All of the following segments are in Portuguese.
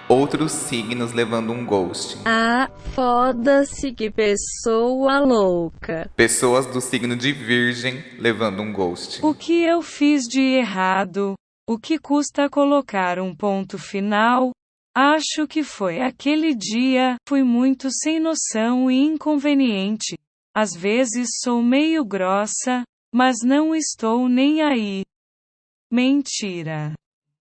Outros signos levando um ghosting. Ah, foda-se, que pessoa louca. Pessoas do signo de Virgem levando um ghosting. O que eu fiz de errado? O que custa colocar um ponto final? Acho que foi aquele dia, fui muito sem noção e inconveniente. Às vezes sou meio grossa, mas não estou nem aí. Mentira.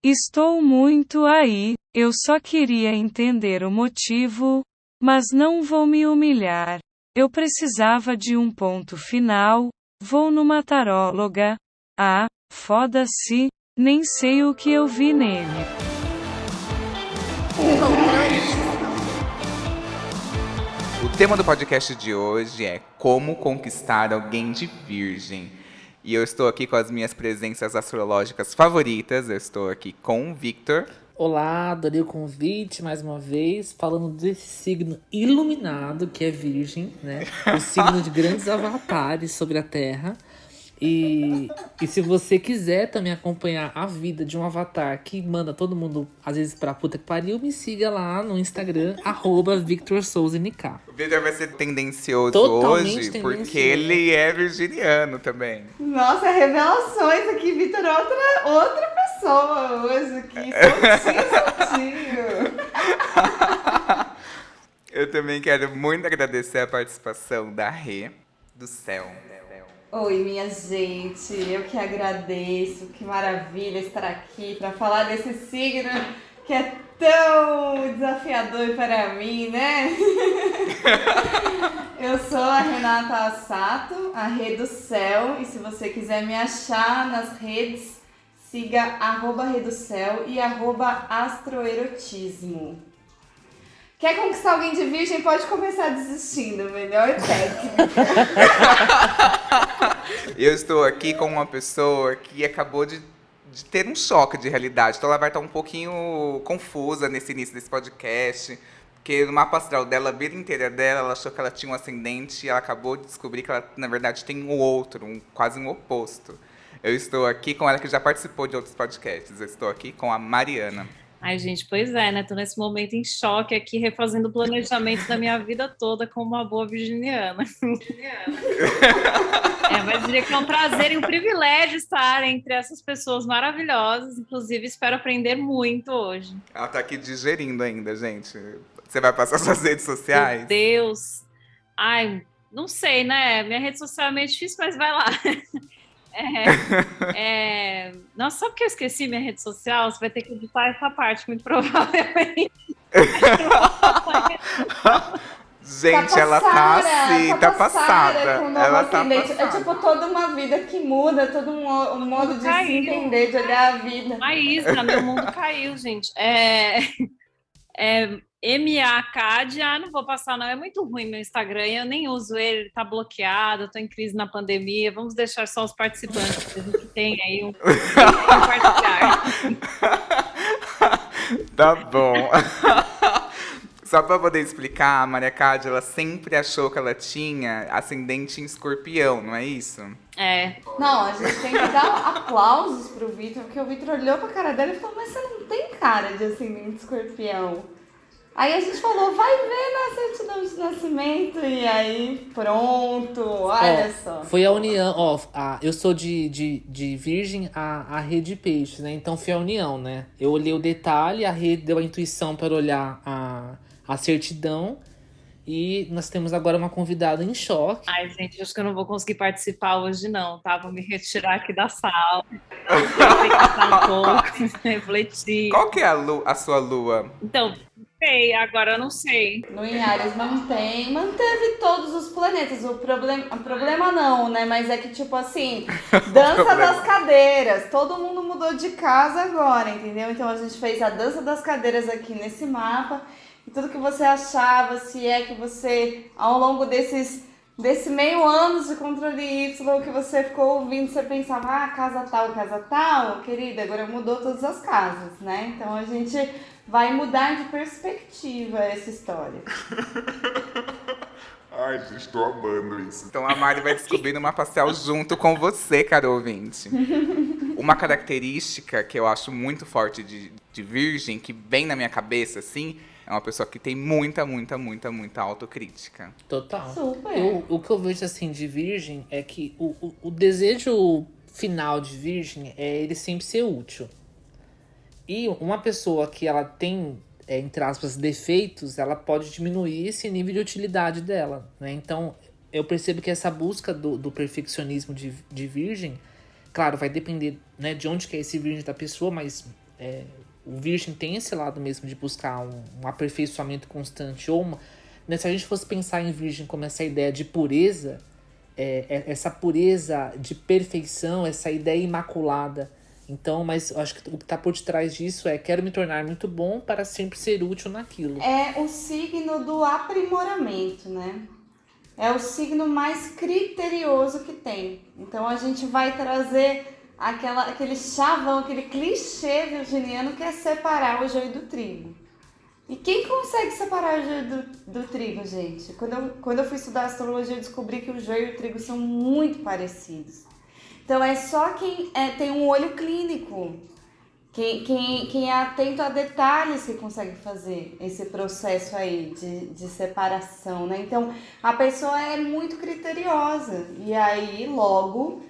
Estou muito aí, eu só queria entender o motivo, mas não vou me humilhar. Eu precisava de um ponto final, vou numa taróloga. Ah, foda-se, nem sei o que eu vi nele. O tema do podcast de hoje é como conquistar alguém de Virgem. E eu estou aqui com as minhas presenças astrológicas favoritas. Eu estou aqui com o Victor. Olá, adorei o convite mais uma vez, falando desse signo iluminado que é Virgem, né? O signo de grandes avatares sobre a Terra. E se você quiser também acompanhar a vida de um avatar que manda todo mundo, às vezes, pra puta que pariu, me siga lá no Instagram, @VictorSouzaNK. O Victor vai ser tendencioso Totalmente hoje, tendencioso. porque ele é virginiano também. Nossa, revelações aqui, Vitor, outra pessoa hoje aqui, soltinho. Eu também quero muito agradecer a participação da Rê, do Céu. Oi, minha gente, eu que agradeço, que maravilha estar aqui para falar desse signo que é tão desafiador para mim, né? Eu sou a Renata Assato, a Rê do Céu, e se você quiser me achar nas redes, siga @Rê do Céu e @astroerotismo. Quer conquistar alguém de Virgem, pode começar desistindo, melhor técnica. Eu estou aqui com uma pessoa que acabou de ter um choque de realidade. Então ela vai estar um pouquinho confusa nesse início desse podcast. Porque no mapa astral dela, a vida inteira dela, ela achou que ela tinha um ascendente e ela acabou de descobrir que ela, na verdade, tem um outro, quase um oposto. Eu estou aqui com ela que já participou de outros podcasts. Eu estou aqui com a Mariana. Ai, gente, pois é, né? Tô nesse momento em choque aqui, refazendo o planejamento da minha vida toda como uma boa virginiana. Mas diria que é um prazer e um privilégio estar entre essas pessoas maravilhosas. Inclusive, espero aprender muito hoje. Ela tá aqui digerindo ainda, gente. Você vai passar suas redes sociais? Meu Deus! Ai, não sei, né? Minha rede social é meio difícil, mas vai lá. Nossa, sabe que eu esqueci minha rede social? Você vai ter que editar essa parte, muito provavelmente. Gente, ela tá assim, tá passada. Ela tá passada. É tipo toda uma vida que muda, todo um modo de se entender, de olhar a vida. Maísa, meu mundo caiu, gente. MACAD, não vou passar não, é muito ruim meu Instagram, eu nem uso ele tá bloqueado, eu tô em crise na pandemia, vamos deixar só os participantes que a gente tem aí um compartilhar. Tá bom. Só pra poder explicar, a Maria Cádia, ela sempre achou que ela tinha ascendente em Escorpião, não é isso? Não, a gente tem que dar aplausos pro Vitor, porque o Vitor olhou pra cara dela e falou, mas você não tem cara de ascendente Escorpião. Aí a gente falou, vai ver na certidão de nascimento, e aí pronto, olha só. Foi a união, eu sou de Virgem, a Rê de Peixes, né? Então foi a união, né? Eu olhei o detalhe, a Rê deu a intuição para olhar a certidão. E nós temos agora uma convidada em choque. Ai, gente, acho que eu não vou conseguir participar hoje, não, tá? Vou me retirar aqui da sala. Vou pensar um pouco, refletir. Qual que é a sua lua? Então, não sei, agora eu não sei. No em Áries manteve todos os planetas. O problema não, né? Mas é que, tipo assim, dança das cadeiras. Todo mundo mudou de casa agora, entendeu? Então a gente fez a dança das cadeiras aqui nesse mapa. E tudo que você achava, se é que você, ao longo desse meio ano de controle Y, que você ficou ouvindo, você pensava, casa tal, querida, agora mudou todas as casas, né? Então a gente vai mudar de perspectiva essa história. Ai, gente, estou amando isso. Então a Mari vai descobrir no mapa astral junto com você, caro ouvinte. Uma característica que eu acho muito forte de de virgem, que vem na minha cabeça, assim, é uma pessoa que tem muita autocrítica. Total. Super. O que eu vejo assim de virgem é que o desejo final de virgem é ele sempre ser útil. E uma pessoa que ela tem, entre aspas, defeitos, ela pode diminuir esse nível de utilidade dela, né? Então, eu percebo que essa busca do perfeccionismo de virgem, claro, vai depender, né, de onde que é esse virgem da pessoa, mas o virgem tem esse lado mesmo de buscar um aperfeiçoamento constante. Né, se a gente fosse pensar em virgem como essa ideia de pureza, essa pureza de perfeição, essa ideia imaculada. Então, mas eu acho que o que está por detrás disso quero me tornar muito bom para sempre ser útil naquilo. É o signo do aprimoramento, né? É o signo mais criterioso que tem. Então a gente vai trazer aquele chavão, aquele clichê virginiano que é separar o joio do trigo. E quem consegue separar o joio do trigo, gente? Quando eu fui estudar astrologia, eu descobri que o joio e o trigo são muito parecidos. Então é só quem tem um olho clínico, quem é atento a detalhes que consegue fazer esse processo aí de separação, né? Então a pessoa é muito criteriosa e aí logo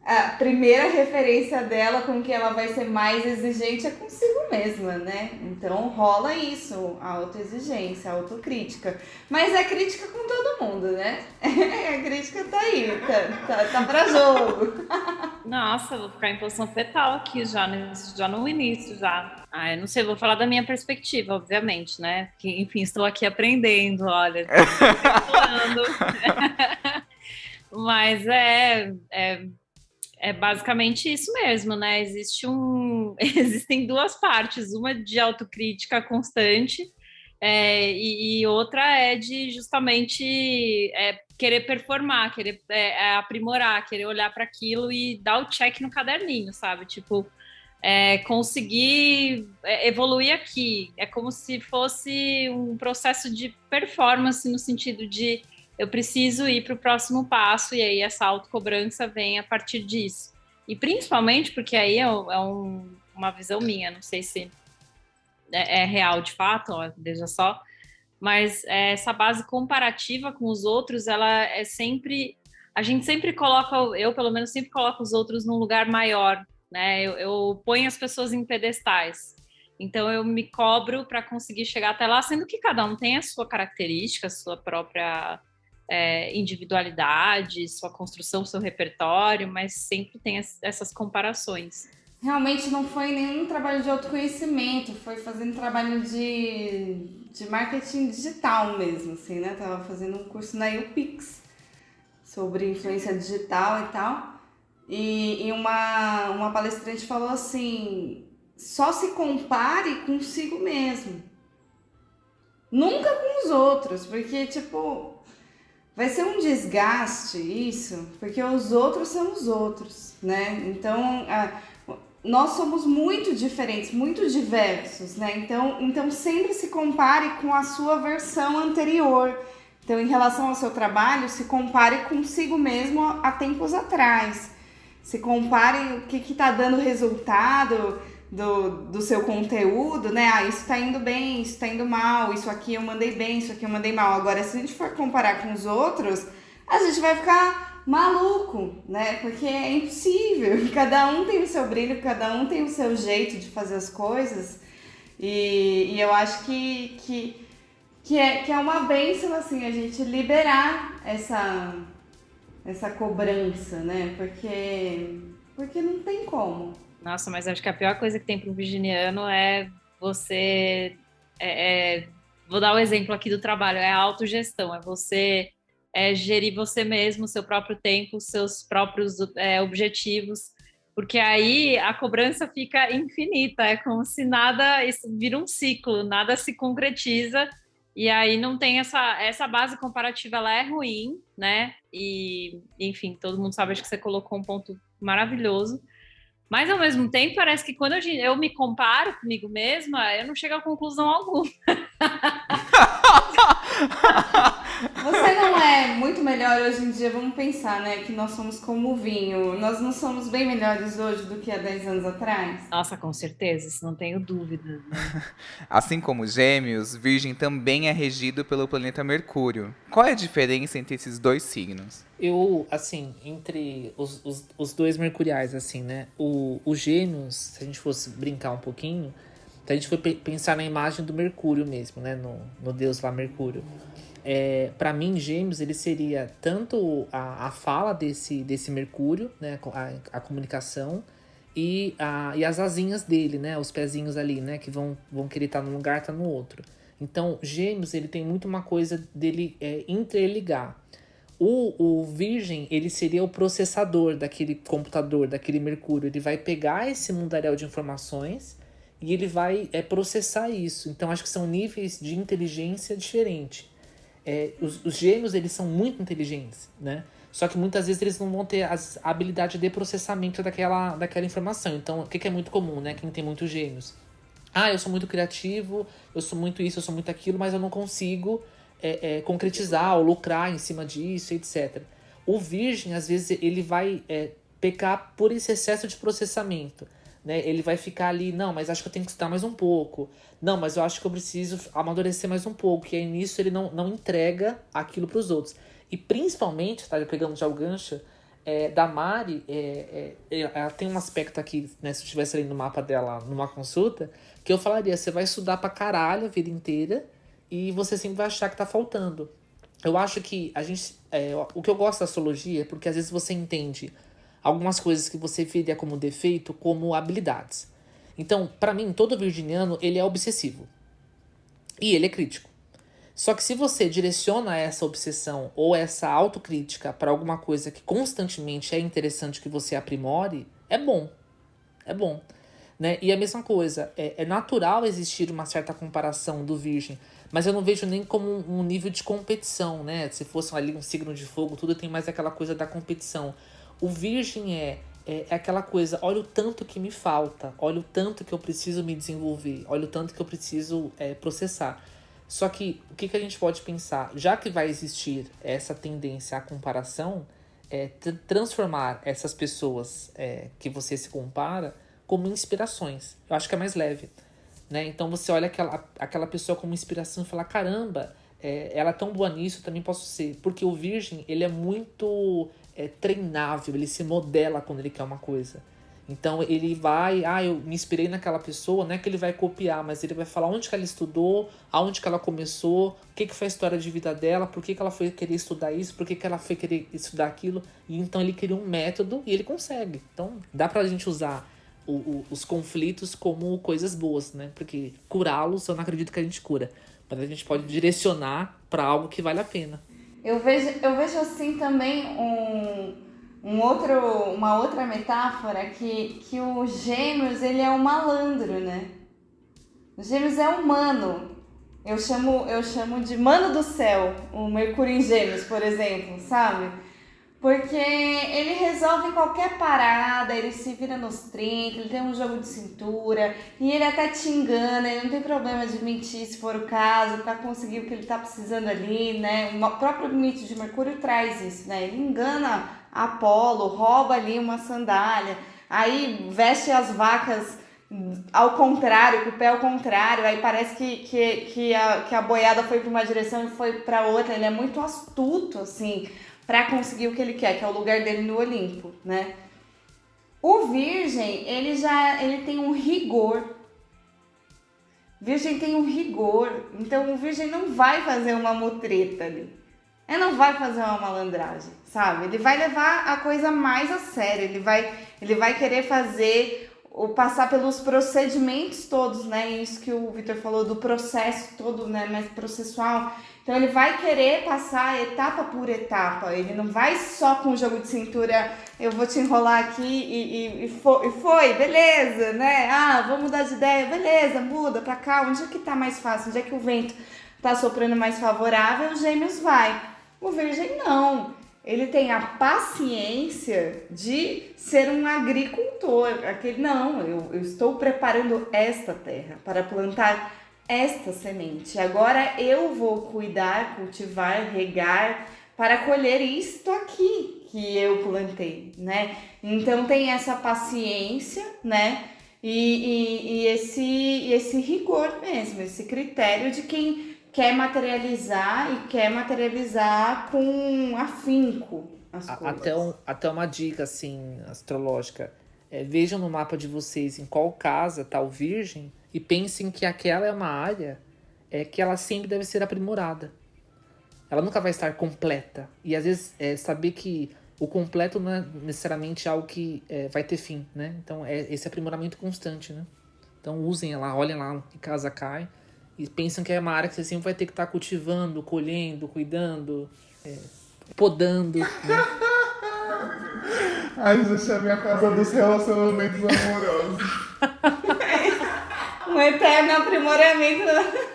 a primeira referência dela com que ela vai ser mais exigente é consigo mesma, né? Então rola isso, a autoexigência, a autocrítica. Mas é crítica com todo mundo, né? A crítica tá aí, tá pra jogo. Nossa, eu vou ficar em posição fetal aqui já no início, já. Eu não sei, vou falar da minha perspectiva, obviamente, né? Porque, enfim, estou aqui aprendendo, olha. Mas é basicamente isso mesmo, né? Existem duas partes, uma de autocrítica constante e outra é de justamente querer performar, querer aprimorar, querer olhar para aquilo e dar o check no caderninho, sabe? Tipo, conseguir evoluir aqui. É como se fosse um processo de performance no sentido de eu preciso ir para o próximo passo, e aí essa autocobrança vem a partir disso. E principalmente porque aí uma visão minha, não sei se é real de fato, ó, veja só, mas essa base comparativa com os outros, ela é sempre... A gente sempre coloca, eu pelo menos sempre coloco os outros num lugar maior, né? Eu ponho as pessoas em pedestais. Então eu me cobro para conseguir chegar até lá, sendo que cada um tem a sua característica, a sua própria... individualidade, sua construção, seu repertório, mas sempre tem essas comparações. Realmente não foi nenhum trabalho de autoconhecimento, foi fazendo trabalho de marketing digital mesmo, assim, né? Tava fazendo um curso na UPix sobre influência digital e tal, e uma palestrante falou assim, só se compare consigo mesmo, nunca com os outros, porque, tipo... Vai ser um desgaste isso, porque os outros são os outros, né? Então, nós somos muito diferentes, muito diversos, né? Então sempre se compare com a sua versão anterior. Então, em relação ao seu trabalho, se compare consigo mesmo há tempos atrás. Se compare o que está dando resultado do seu conteúdo, né? Isso tá indo bem, isso tá indo mal, isso aqui eu mandei bem, isso aqui eu mandei mal. Agora, se a gente for comparar com os outros, a gente vai ficar maluco, né? Porque é impossível. Cada um tem o seu brilho, cada um tem o seu jeito de fazer as coisas. E eu acho que é uma bênção, assim, a gente liberar essa cobrança, né? Porque não tem como. Nossa, mas acho que a pior coisa que tem para um virginiano é você... vou dar o exemplo aqui do trabalho, é a autogestão, é você gerir você mesmo, o seu próprio tempo, os seus próprios objetivos, porque aí a cobrança fica infinita, é como se nada, isso vira um ciclo, nada se concretiza, e aí não tem essa base comparativa, ela é ruim, né? E, enfim, todo mundo sabe, acho que você colocou um ponto maravilhoso. Mas, ao mesmo tempo, parece que quando eu me comparo comigo mesma, eu não chego a conclusão alguma. Você não é muito melhor melhor hoje em dia, vamos pensar, né? Que nós somos como o vinho. Nós não somos bem melhores hoje do que há 10 anos atrás? Nossa, com certeza, isso não tenho dúvida, né? Assim como Gêmeos, Virgem também é regido pelo planeta Mercúrio. Qual é a diferença entre esses dois signos? Eu, assim, entre os dois mercuriais, assim, né? O Gêmeos, se a gente fosse brincar um pouquinho, se a gente for pensar na imagem do Mercúrio mesmo, né? No deus lá, Mercúrio. Para mim, Gêmeos, ele seria tanto a fala desse Mercúrio, né? A comunicação, e as asinhas dele, né? Os pezinhos ali, né? Que vão querer estar num lugar, estar no outro. Então, Gêmeos, ele tem muito uma coisa dele interligar. O Virgem, ele seria o processador daquele computador, daquele Mercúrio. Ele vai pegar esse mundaréu de informações e ele vai processar isso. Então, acho que são níveis de inteligência diferentes. Os Gêmeos, eles são muito inteligentes, né? Só que muitas vezes eles não vão ter a habilidade de processamento daquela informação. Então, o que é muito comum, né? Quem tem muitos Gêmeos. Eu sou muito criativo, eu sou muito isso, eu sou muito aquilo, mas eu não consigo concretizar ou lucrar em cima disso, etc. O Virgem, às vezes, ele vai pecar por esse excesso de processamento, né? Ele vai ficar ali, não, mas acho que eu tenho que estudar mais um pouco. Não, mas eu acho que eu preciso amadurecer mais um pouco. E aí, nisso, ele não entrega aquilo para os outros. E, principalmente, tá pegando já o gancho, da Mari, ela tem um aspecto aqui, né? Se eu estivesse ali no mapa dela, numa consulta, que eu falaria, você vai estudar pra caralho a vida inteira, e você sempre vai achar que tá faltando. Eu acho que a gente... o que eu gosto da astrologia é porque às vezes você entende algumas coisas que você veria como defeito como habilidades. Então, pra mim, todo virginiano, ele é obsessivo. E ele é crítico. Só que se você direciona essa obsessão ou essa autocrítica para alguma coisa que constantemente é interessante que você aprimore, é bom. É bom. Né? E a mesma coisa, é natural existir uma certa comparação do Virgem, mas eu não vejo nem como um nível de competição, né? Se fosse ali um signo de fogo, tudo tem mais aquela coisa da competição. O Virgem é aquela coisa, olha o tanto que me falta, olha o tanto que eu preciso me desenvolver, olha o tanto que eu preciso processar. Só que o que a gente pode pensar? Já que vai existir essa tendência à comparação, transformar essas pessoas que você se compara como inspirações. Eu acho que é mais leve. Né? Então você olha aquela pessoa como inspiração e fala, caramba, ela é tão boa nisso, eu também posso ser. Porque o Virgem, ele é muito treinável, ele se modela quando ele quer uma coisa. Então ele vai, eu me inspirei naquela pessoa, não é que ele vai copiar, mas ele vai falar onde que ela estudou, aonde que ela começou, o que foi a história de vida dela, por que ela foi querer estudar isso, por que ela foi querer estudar aquilo. E então ele cria um método e ele consegue. Então dá pra gente usar os conflitos como coisas boas, né? Porque curá-los eu não acredito que a gente cura, mas a gente pode direcionar para algo que vale a pena. Eu vejo assim também uma outra metáfora que o Gêmeos, ele é um malandro, né? O Gêmeos é humano. Eu chamo de mano do céu, o Mercúrio em Gêmeos, por exemplo, sabe? Porque ele resolve qualquer parada, ele se vira nos 30, ele tem um jogo de cintura, e ele até te engana, ele não tem problema de mentir se for o caso, pra conseguir o que ele tá precisando ali, né? O próprio mito de Mercúrio traz isso, né? Ele engana Apolo, rouba ali uma sandália, aí veste as vacas ao contrário, com o pé ao contrário, aí parece que a boiada foi pra uma direção e foi pra outra. Ele é muito astuto, assim, para conseguir o que ele quer, que é o lugar dele no Olimpo, né? O Virgem, ele tem um rigor. Virgem tem um rigor, então o Virgem não vai fazer uma mutreta ali. Ele não vai fazer uma malandragem, sabe? Ele vai levar a coisa mais a sério, ele vai querer passar pelos procedimentos todos, né? Isso que o Vitor falou do processo todo, né? Mais processual. Então ele vai querer passar etapa por etapa. Ele não vai só com o jogo de cintura, eu vou te enrolar aqui e foi, beleza, né? Vamos mudar de ideia, beleza, muda pra cá. Onde é que tá mais fácil? Onde é que o vento tá soprando mais favorável? O Gêmeos vai. O Virgem não. Ele tem a paciência de ser um agricultor. Eu estou preparando esta terra para plantar esta semente. Agora eu vou cuidar, cultivar, regar, para colher isto aqui que eu plantei, né? Então tem essa paciência, né? E esse rigor mesmo, esse critério de quem quer materializar e quer materializar com afinco as coisas. Até uma dica, assim, astrológica. Vejam no mapa de vocês em qual casa tá o Virgem e pensem que aquela é uma área que ela sempre deve ser aprimorada. Ela nunca vai estar completa. E às vezes saber que o completo não é necessariamente algo que vai ter fim, né? Então é esse aprimoramento constante, né? Então usem ela, olhem lá que casa cai e pensam que é uma área que você sempre vai ter que estar cultivando, colhendo, cuidando, podando, né? Ai, gente, é a minha casa dos relacionamentos amorosos. Um eterno aprimoramento.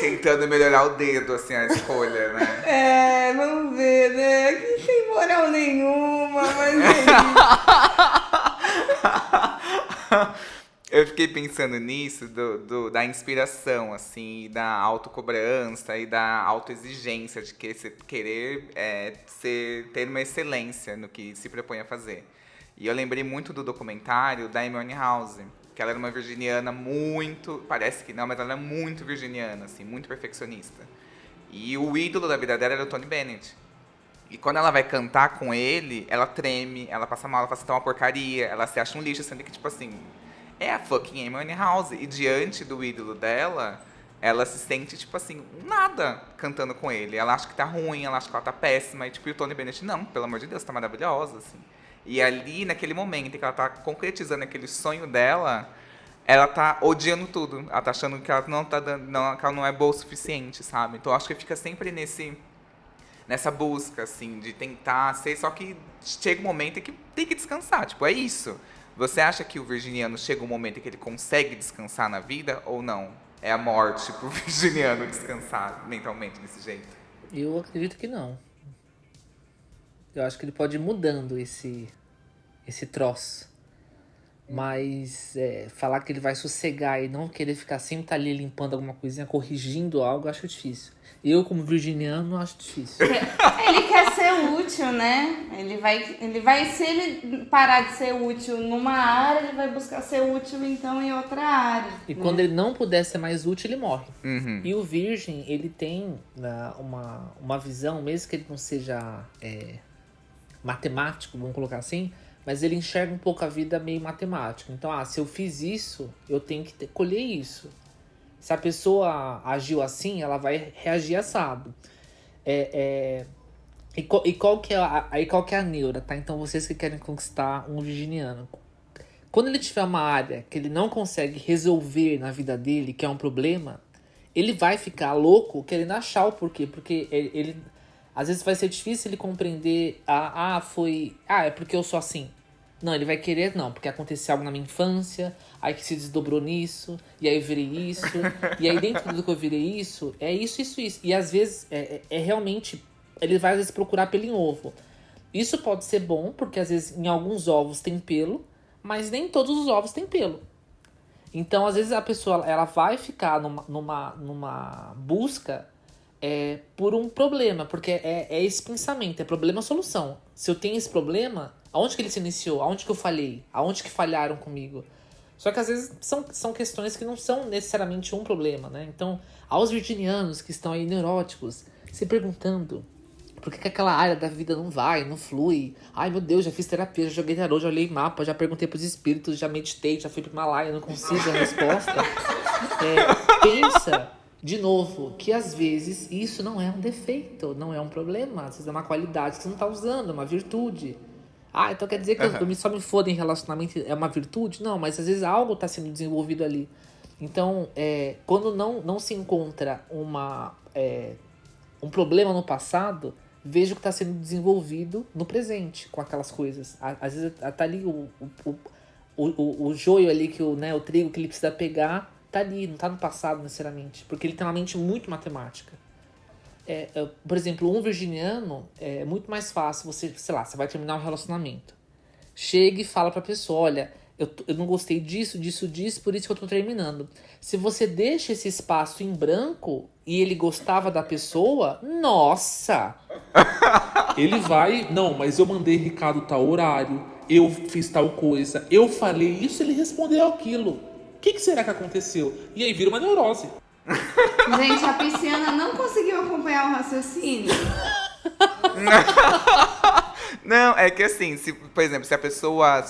Tentando melhorar o dedo, assim, a escolha, né? Vamos ver, né? Aqui sem moral nenhuma, mas Eu fiquei pensando nisso, da inspiração, assim, e da autocobrança e da autoexigência de querer ter uma excelência no que se propõe a fazer. E eu lembrei muito do documentário da Amy Winehouse, que ela era uma virginiana muito, parece que não, mas ela é muito virginiana, assim, muito perfeccionista. E o ídolo da vida dela era o Tony Bennett. E quando ela vai cantar com ele, ela treme, ela passa mal, ela fala assim, tá uma porcaria, ela se acha um lixo, sendo que, tipo assim, é a fucking Amy Winehouse. E diante do ídolo dela, ela se sente, tipo assim, nada cantando com ele. Ela acha que tá ruim, ela acha que ela tá péssima. E, tipo, e o Tony Bennett, não, pelo amor de Deus, tá maravilhosa, assim. E ali, naquele momento em que ela tá concretizando aquele sonho dela, ela tá odiando tudo. Ela tá achando que ela não tá dando, que ela não é boa o suficiente, sabe? Então, eu acho que fica sempre nessa busca, assim, de tentar ser, só que chega um momento em que tem que descansar, tipo, é isso. Você acha que o virginiano chega um momento em que ele consegue descansar na vida ou não? É a morte pro virginiano descansar mentalmente desse jeito? Eu acredito que não. Eu acho que ele pode ir mudando esse troço. Mas falar que ele vai sossegar e não querer ficar sempre tá ali limpando alguma coisinha, corrigindo algo, eu acho difícil. Eu, como virginiano, acho difícil. ele quer ser útil, né? Ele vai, se ele parar de ser útil numa área, ele vai buscar ser útil, então, em outra área. E né? quando ele não puder ser mais útil, ele morre. Uhum. E o virgem, ele tem uma visão, mesmo que ele não seja matemático, vamos colocar assim, mas ele enxerga um pouco a vida meio matemática. Então, se eu fiz isso, eu tenho que colher isso. Se a pessoa agiu assim, ela vai reagir assado. E qual que é a neura, tá? Então, vocês que querem conquistar um virginiano. Quando ele tiver uma área que ele não consegue resolver na vida dele, que é um problema, ele vai ficar louco querendo achar o porquê. Porque ele às vezes vai ser difícil ele compreender é porque eu sou assim. Não, ele vai querer, não, porque aconteceu algo na minha infância, aí que se desdobrou nisso, e aí eu virei isso, e aí dentro do que eu virei isso, é isso. E às vezes realmente, ele vai às vezes procurar pelo em ovo. Isso pode ser bom, porque às vezes em alguns ovos tem pelo, mas nem todos os ovos têm pelo. Então, às vezes a pessoa ela vai ficar numa busca por um problema, porque é esse pensamento, é problema-solução. Se eu tenho esse problema, aonde que ele se iniciou? Aonde que eu falhei? Aonde que falharam comigo? Só que às vezes são questões que não são necessariamente um problema, né? Então, aos virginianos que estão aí neuróticos, se perguntando por que aquela área da vida não flui? Ai, meu Deus, já fiz terapia, já joguei tarô, já olhei mapa, já perguntei pros espíritos, já meditei, já fui pro Himalaia, não consigo a resposta. Pensa, de novo, que às vezes isso não é um defeito, não é um problema. Às vezes é uma qualidade que você não tá usando, é uma virtude. Então quer dizer que eu só me foda em relacionamento é uma virtude? Não, mas às vezes algo tá sendo desenvolvido ali. Então, quando não se encontra um problema no passado, veja o que está sendo desenvolvido no presente com aquelas coisas. Às vezes tá ali o joio ali, o trigo que ele precisa pegar, tá ali, não tá no passado necessariamente. Porque ele tem uma mente muito matemática. Por exemplo, um virginiano, é muito mais fácil você, sei lá, você vai terminar um relacionamento. Chega e fala pra pessoa, olha, eu não gostei disso, por isso que eu tô terminando. Se você deixa esse espaço em branco e ele gostava da pessoa, nossa! Ele vai, não, mas eu mandei recado tal horário, eu fiz tal coisa, eu falei isso, ele respondeu aquilo. O que será que aconteceu? E aí vira uma neurose. Gente, a pisciana não conseguiu acompanhar o raciocínio. Não, é que assim, por exemplo, se a pessoa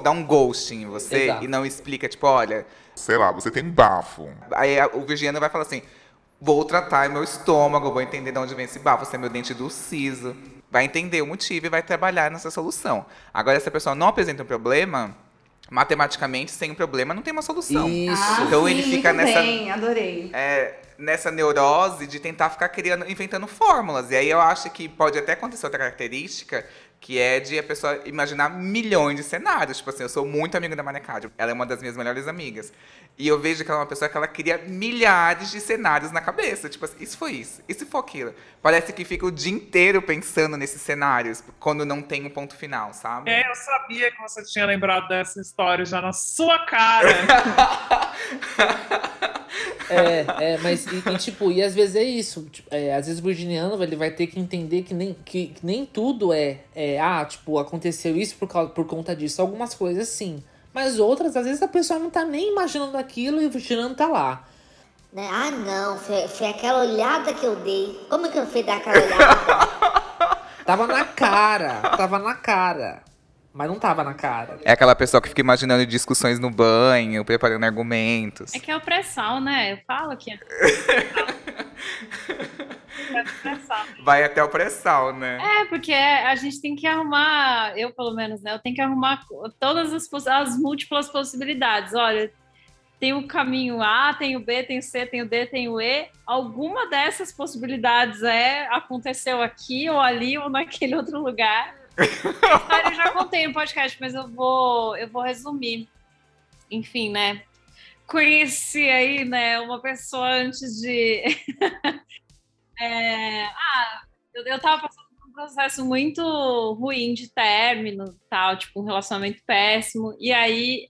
dá um ghosting em você Exato. e não explica, tipo, olha, Sei lá, você tem bafo. aí o virginiano vai falar assim, vou tratar meu estômago, vou entender de onde vem esse bafo, se é meu dente do siso. Vai entender o motivo e vai trabalhar nessa solução. Agora, se a pessoa não apresenta um problema, matematicamente, sem um problema, não tem uma solução. Isso. Então sim, ele fica muito nessa- bem, adorei. Nessa neurose de tentar ficar inventando fórmulas. E aí eu acho que pode até acontecer outra característica, que é de a pessoa imaginar milhões de cenários. Tipo assim, eu sou muito amigo da Manecádio, ela é uma das minhas melhores amigas. E eu vejo que ela é uma pessoa que ela cria milhares de cenários na cabeça. Tipo assim, isso foi isso, isso foi aquilo. Parece que fica o dia inteiro pensando nesses cenários, quando não tem um ponto final, sabe? Eu sabia que você tinha lembrado dessa história já na sua cara. Mas tipo, e às vezes é isso. Tipo, às vezes o virginiano ele vai ter que entender que nem tudo tipo, aconteceu isso por conta disso. Algumas coisas sim. Mas outras, às vezes a pessoa não tá nem imaginando aquilo e o virginiano tá lá. Né? Ah, não, foi aquela olhada que eu dei. Como que eu fui dar aquela olhada? Tava na cara. Mas não tava na cara. É aquela pessoa que fica imaginando discussões no banho, preparando argumentos. É que é o pré-sal, né? Eu falo que é pré-sal. Vai até o pré-sal, né? Porque a gente tem que arrumar, eu pelo menos, né? Eu tenho que arrumar todas as múltiplas possibilidades. Olha, tem o caminho A, tem o B, tem o C, tem o D, tem o E. Alguma dessas possibilidades aconteceu aqui ou ali ou naquele outro lugar. A história eu já contei no podcast, mas eu vou resumir. Enfim, né? Conheci aí, né, uma pessoa antes de... eu tava passando por um processo muito ruim de término, tal, tipo, um relacionamento péssimo. E aí,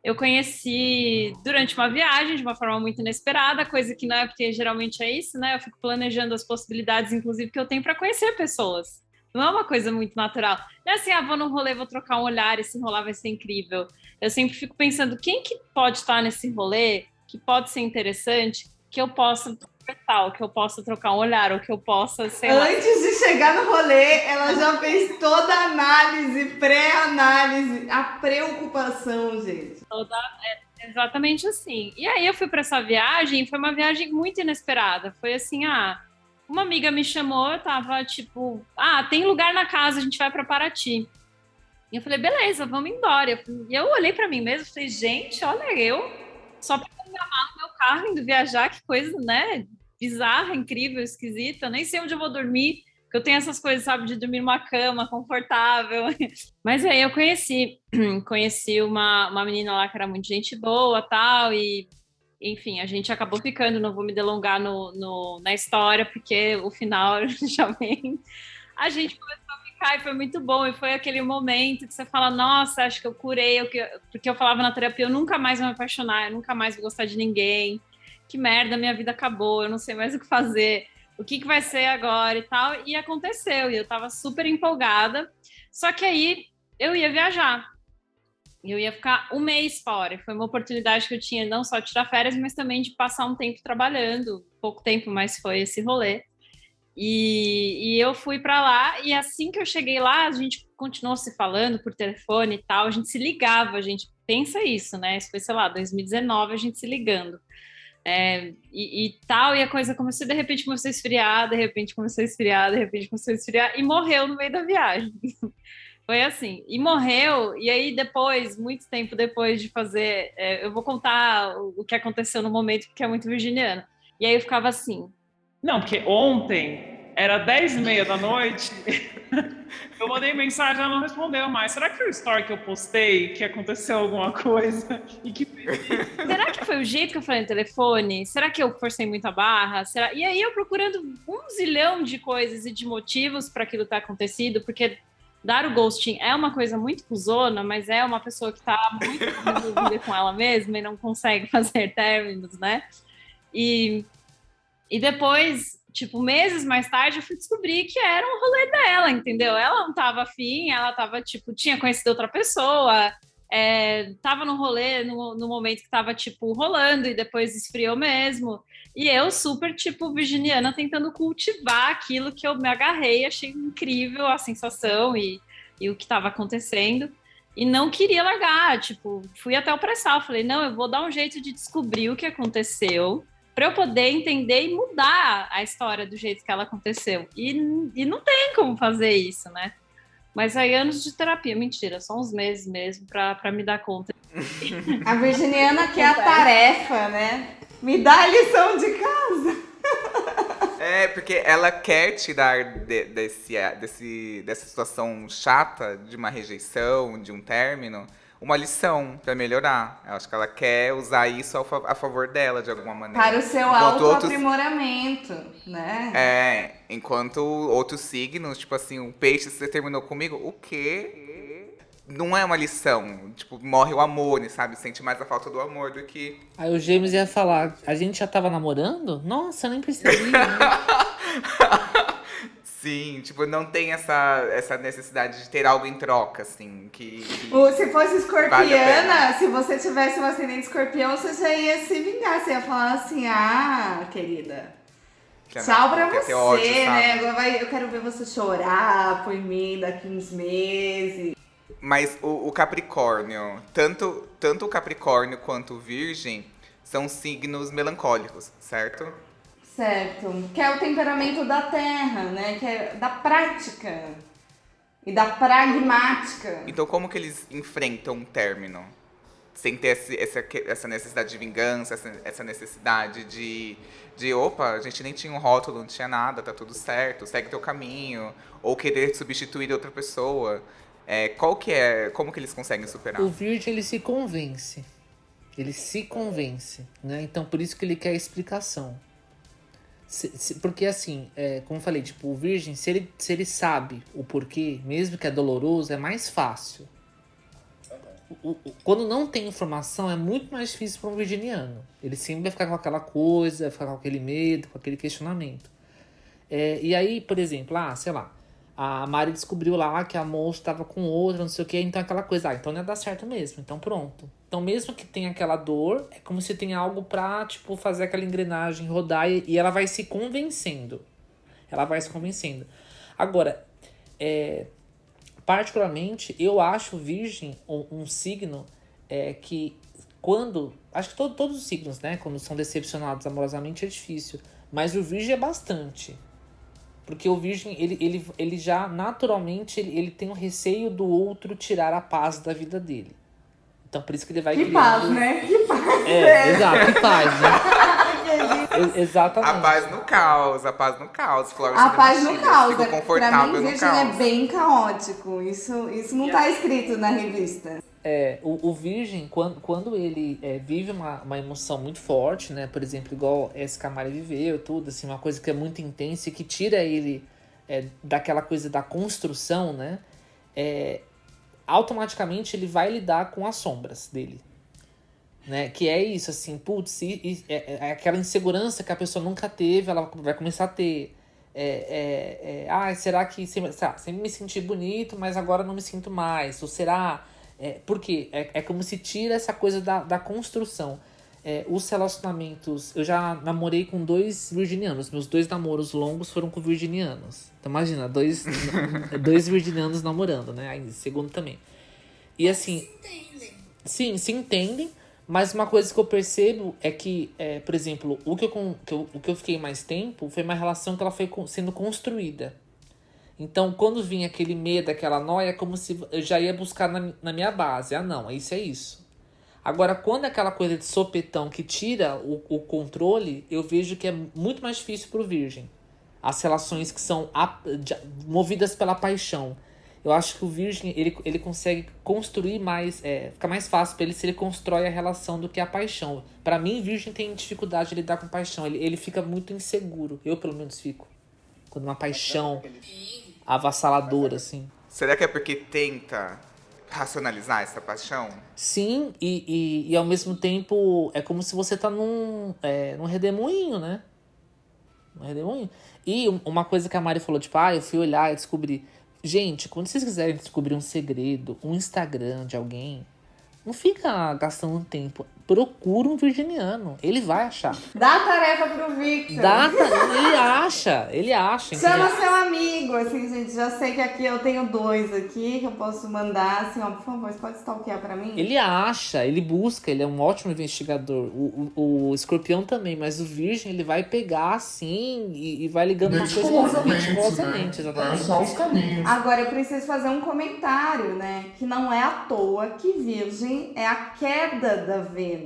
eu conheci durante uma viagem, de uma forma muito inesperada, coisa que não é porque geralmente é isso, né? Eu fico planejando as possibilidades, inclusive, que eu tenho para conhecer pessoas. Não é uma coisa muito natural. Não é assim, vou num rolê, vou trocar um olhar, esse rolar vai ser incrível. Eu sempre fico pensando, quem que pode estar nesse rolê, que pode ser interessante, que eu possa conversar, que eu possa trocar um olhar, ou que eu possa, sei lá... Antes de chegar no rolê, ela já fez toda a análise, pré-análise, a preocupação, gente. Exatamente assim. E aí eu fui para essa viagem, foi uma viagem muito inesperada. Foi assim, uma amiga me chamou, eu tava tipo, tem lugar na casa, a gente vai para Paraty. E eu falei, beleza, vamos embora. E eu olhei para mim mesmo e falei, gente, olha eu, só para programar no meu carro, indo viajar, que coisa, né, bizarra, incrível, esquisita. Eu nem sei onde eu vou dormir, porque eu tenho essas coisas, sabe, de dormir numa cama confortável. Mas aí eu conheci uma menina lá que era muito gente boa, tal, e enfim, a gente acabou ficando, não vou me delongar na história, porque o final já vem. A gente começou a ficar e foi muito bom, e foi aquele momento que você fala, nossa, acho que eu curei, porque eu falava na terapia, eu nunca mais vou me apaixonar, eu nunca mais vou gostar de ninguém, que merda, minha vida acabou, eu não sei mais o que fazer, o que vai ser agora e tal, e aconteceu, e eu tava super empolgada, só que aí eu ia viajar. Eu ia ficar um mês fora. Foi uma oportunidade que eu tinha não só de tirar férias, mas também de passar um tempo trabalhando. Pouco tempo, mas foi esse rolê. E eu fui para lá, e assim que eu cheguei lá, a gente continuou se falando por telefone e tal, a gente se ligava, a gente pensa isso, né? Isso foi, sei lá, 2019, a gente se ligando. E tal, e a coisa começou, de repente começou a esfriar, de repente começou a esfriar, de repente começou a esfriar, e morreu no meio da viagem. Foi assim, e morreu, e aí depois, muito tempo depois de fazer, eu vou contar o que aconteceu no momento, porque é muito virginiano. E aí eu ficava assim... Não, porque ontem era 10h30 da noite, eu mandei mensagem, ela não respondeu mais. Será que foi o story que eu postei, que aconteceu alguma coisa? Será que foi o jeito que eu falei no telefone? Será que eu forcei muito a barra? E aí eu procurando um zilhão de coisas e de motivos para aquilo ter acontecido, porque... dar o ghosting é uma coisa muito cuzona, mas é uma pessoa que tá muito resolvida com ela mesma e não consegue fazer términos, né? E depois, tipo, meses mais tarde, eu fui descobrir que era um rolê dela, entendeu? Ela não tava afim, ela tava, tipo, tinha conhecido outra pessoa, tava no rolê no momento que tava, tipo, rolando e depois esfriou mesmo. E eu super, tipo, virginiana, tentando cultivar aquilo que eu me agarrei, achei incrível a sensação e o que tava acontecendo. E não queria largar, tipo, fui até o pré-sal, falei, não, eu vou dar um jeito de descobrir o que aconteceu para eu poder entender e mudar a história do jeito que ela aconteceu. E não tem como fazer isso, né? Mas aí anos de terapia, mentira, só uns meses mesmo para me dar conta. A virginiana quer a tarefa, né? Me dá a lição de casa. Porque ela quer tirar dessa situação chata, de uma rejeição, de um término, uma lição pra melhorar. Eu acho que ela quer usar isso a favor dela, de alguma maneira. Para o seu autoaprimoramento, né? Enquanto outros signos, tipo assim, o peixe, você terminou comigo, o quê? Não é uma lição. Tipo, morre o amor, sabe? Sente mais a falta do amor do que... Aí o Gêmeos ia falar, a gente já tava namorando? Nossa, eu nem percebi, né? Sim, tipo, não tem essa necessidade de ter algo em troca, assim, que se fosse escorpiana, vale, se você tivesse um ascendente escorpião, você já ia se vingar. Você ia falar assim, querida, tchau pra você, ódio, né? Agora eu quero ver você chorar por mim daqui uns meses. Mas o Capricórnio, tanto o Capricórnio quanto o Virgem, são signos melancólicos, certo? Certo, que é o temperamento da terra, né? Que é da prática e da pragmática. Então como que eles enfrentam um término? Sem ter essa necessidade de vingança, essa necessidade de opa, a gente nem tinha um rótulo, não tinha nada, tá tudo certo, segue teu caminho. Ou querer substituir outra pessoa. Como que eles conseguem superar? O Virgem, ele se convence. Ele se convence, né? Então por isso que ele quer explicação. Porque assim, como eu falei, tipo, o Virgem, se ele sabe o porquê, mesmo que é doloroso, é mais fácil. Quando não tem informação, é muito mais difícil para um virginiano. Ele sempre vai ficar com aquela coisa, vai ficar com aquele medo, com aquele questionamento. E aí, por exemplo, sei lá, a Mari descobriu lá que a moça estava com outra, não sei o que, então aquela coisa, então não ia dar certo mesmo, então pronto. Então mesmo que tenha aquela dor, é como se tenha algo pra, tipo, fazer aquela engrenagem rodar e ela vai se convencendo. Ela vai se convencendo. Agora, particularmente, eu acho Virgem um signo que quando... Acho que todos os signos, né, quando são decepcionados amorosamente é difícil, mas o Virgem é bastante. Porque o Virgem, ele já naturalmente ele tem um receio do outro tirar a paz da vida dele. Então por isso que ele vai criando... paz, né? Que paz. Exato, que paz, né? Exatamente. A paz no caos, Flora. A paz no caos. Fico confortável pra mim, no Virgem caos. é bem caótico. Isso não tá escrito na revista. O Virgem, quando ele vive uma emoção muito forte, né? Por exemplo, igual esse que a Mari viveu, tudo, assim, uma coisa que é muito intensa e que tira ele daquela coisa da construção, né? Automaticamente ele vai lidar com as sombras dele. Né? Que é isso, assim, putz, é aquela insegurança que a pessoa nunca teve, ela vai começar a ter. Será que sempre me senti bonito, mas agora não me sinto mais? Ou será... Porque é como se tira essa coisa da construção. Os relacionamentos... Eu já namorei com 2 virginianos. Meus 2 namoros longos foram com virginianos. Então imagina, 2 virginianos namorando, né? Aí, segundo também. E assim... Sim, se entendem. Mas uma coisa que eu percebo é que, por exemplo, o que eu fiquei mais tempo foi uma relação que ela foi sendo construída. Então, quando vinha aquele medo, aquela noia, é como se eu já ia buscar na minha base. Não, isso é isso. Agora, quando é aquela coisa de sopetão que tira o controle, eu vejo que é muito mais difícil pro Virgem. As relações que são movidas pela paixão. Eu acho que o Virgem, ele consegue construir mais, fica mais fácil para ele se ele constrói a relação do que a paixão. Para mim, Virgem tem dificuldade de lidar com paixão. Ele fica muito inseguro. Eu, pelo menos, fico. Quando uma paixão avassaladora, assim. Será que é porque tenta racionalizar essa paixão? Sim, e ao mesmo tempo é como se você tá num redemoinho, né? Um redemoinho. E uma coisa que a Mari falou, tipo, eu fui olhar e descobri. Gente, quando vocês quiserem descobrir um segredo, um Instagram de alguém, não fica gastando tempo. Procura um virginiano. Ele vai achar. Dá a tarefa pro Victor. Ele acha. Chama entendeu? seu amigo, assim, gente. Já sei que aqui eu tenho 2 aqui que eu posso mandar, assim, ó, por favor, você pode stalkear pra mim? Ele acha, ele busca, ele é um ótimo investigador. O escorpião também, mas o virgem ele vai pegar assim e vai ligando uma coisa com outra meticulosamente, exatamente. Só os caminhos. Agora, eu preciso fazer um comentário, né? Que não é à toa que Virgem é a queda da Vênus.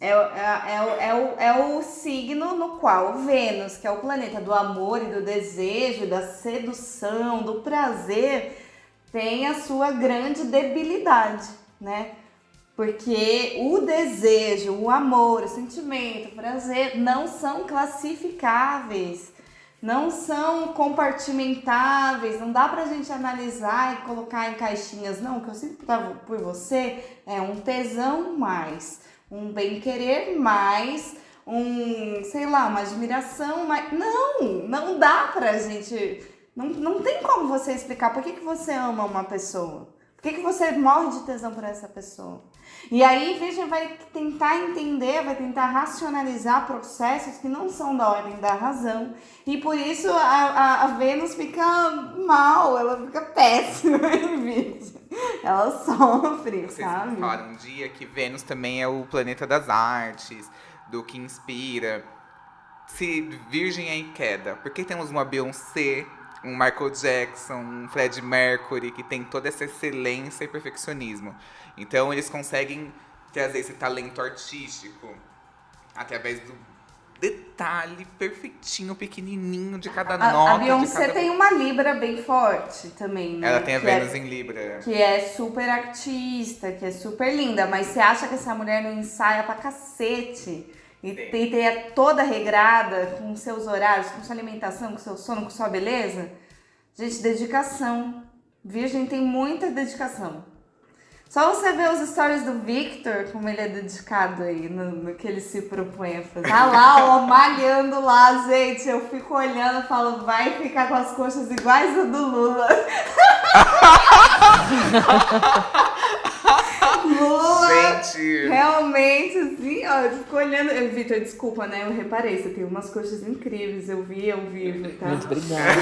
É o signo no qual Vênus, que é o planeta do amor e do desejo, da sedução, do prazer, tem a sua grande debilidade, né? Porque o desejo, o amor, o sentimento, o prazer não são classificáveis. Não são compartimentáveis, não dá pra gente analisar e colocar em caixinhas. Não, o que eu sinto por você é um tesão mais, um bem-querer mais, uma admiração mais. Não dá pra gente. Não tem como você explicar por que você ama uma pessoa. Por que você morre de tesão por essa pessoa? E aí, Virgem vai tentar entender, vai tentar racionalizar processos que não são da ordem da razão. E por isso a Vênus fica mal, ela fica péssima em Virgem. Ela sofre, Vocês sabe? falaram um dia que Vênus também é o planeta das artes, do que inspira. Se Virgem é em queda, por que temos uma Beyoncé, um Michael Jackson, um Freddie Mercury, que tem toda essa excelência e perfeccionismo? Então eles conseguem trazer esse talento artístico através do detalhe perfeitinho, pequenininho de cada nota. A Beyoncé tem uma Libra bem forte também, né? Ela tem a Vênus em Libra. Que é super artista, que é super linda. Mas você acha que essa mulher não ensaia pra cacete? E tem toda regrada, com seus horários, com sua alimentação, com seu sono, com sua beleza? Gente, dedicação. Virgem tem muita dedicação. Só você ver os stories do Victor, como ele é dedicado aí no que ele se propõe a fazer. Tá lá, ó, malhando lá, gente. Eu fico olhando e falo, vai ficar com as coxas iguais a do Lula. Lula, gente, realmente, assim, ó, eu fico olhando. Victor, desculpa, né? Eu reparei, você tem umas coxas incríveis. Eu vi ao vivo, tá? Muito obrigado.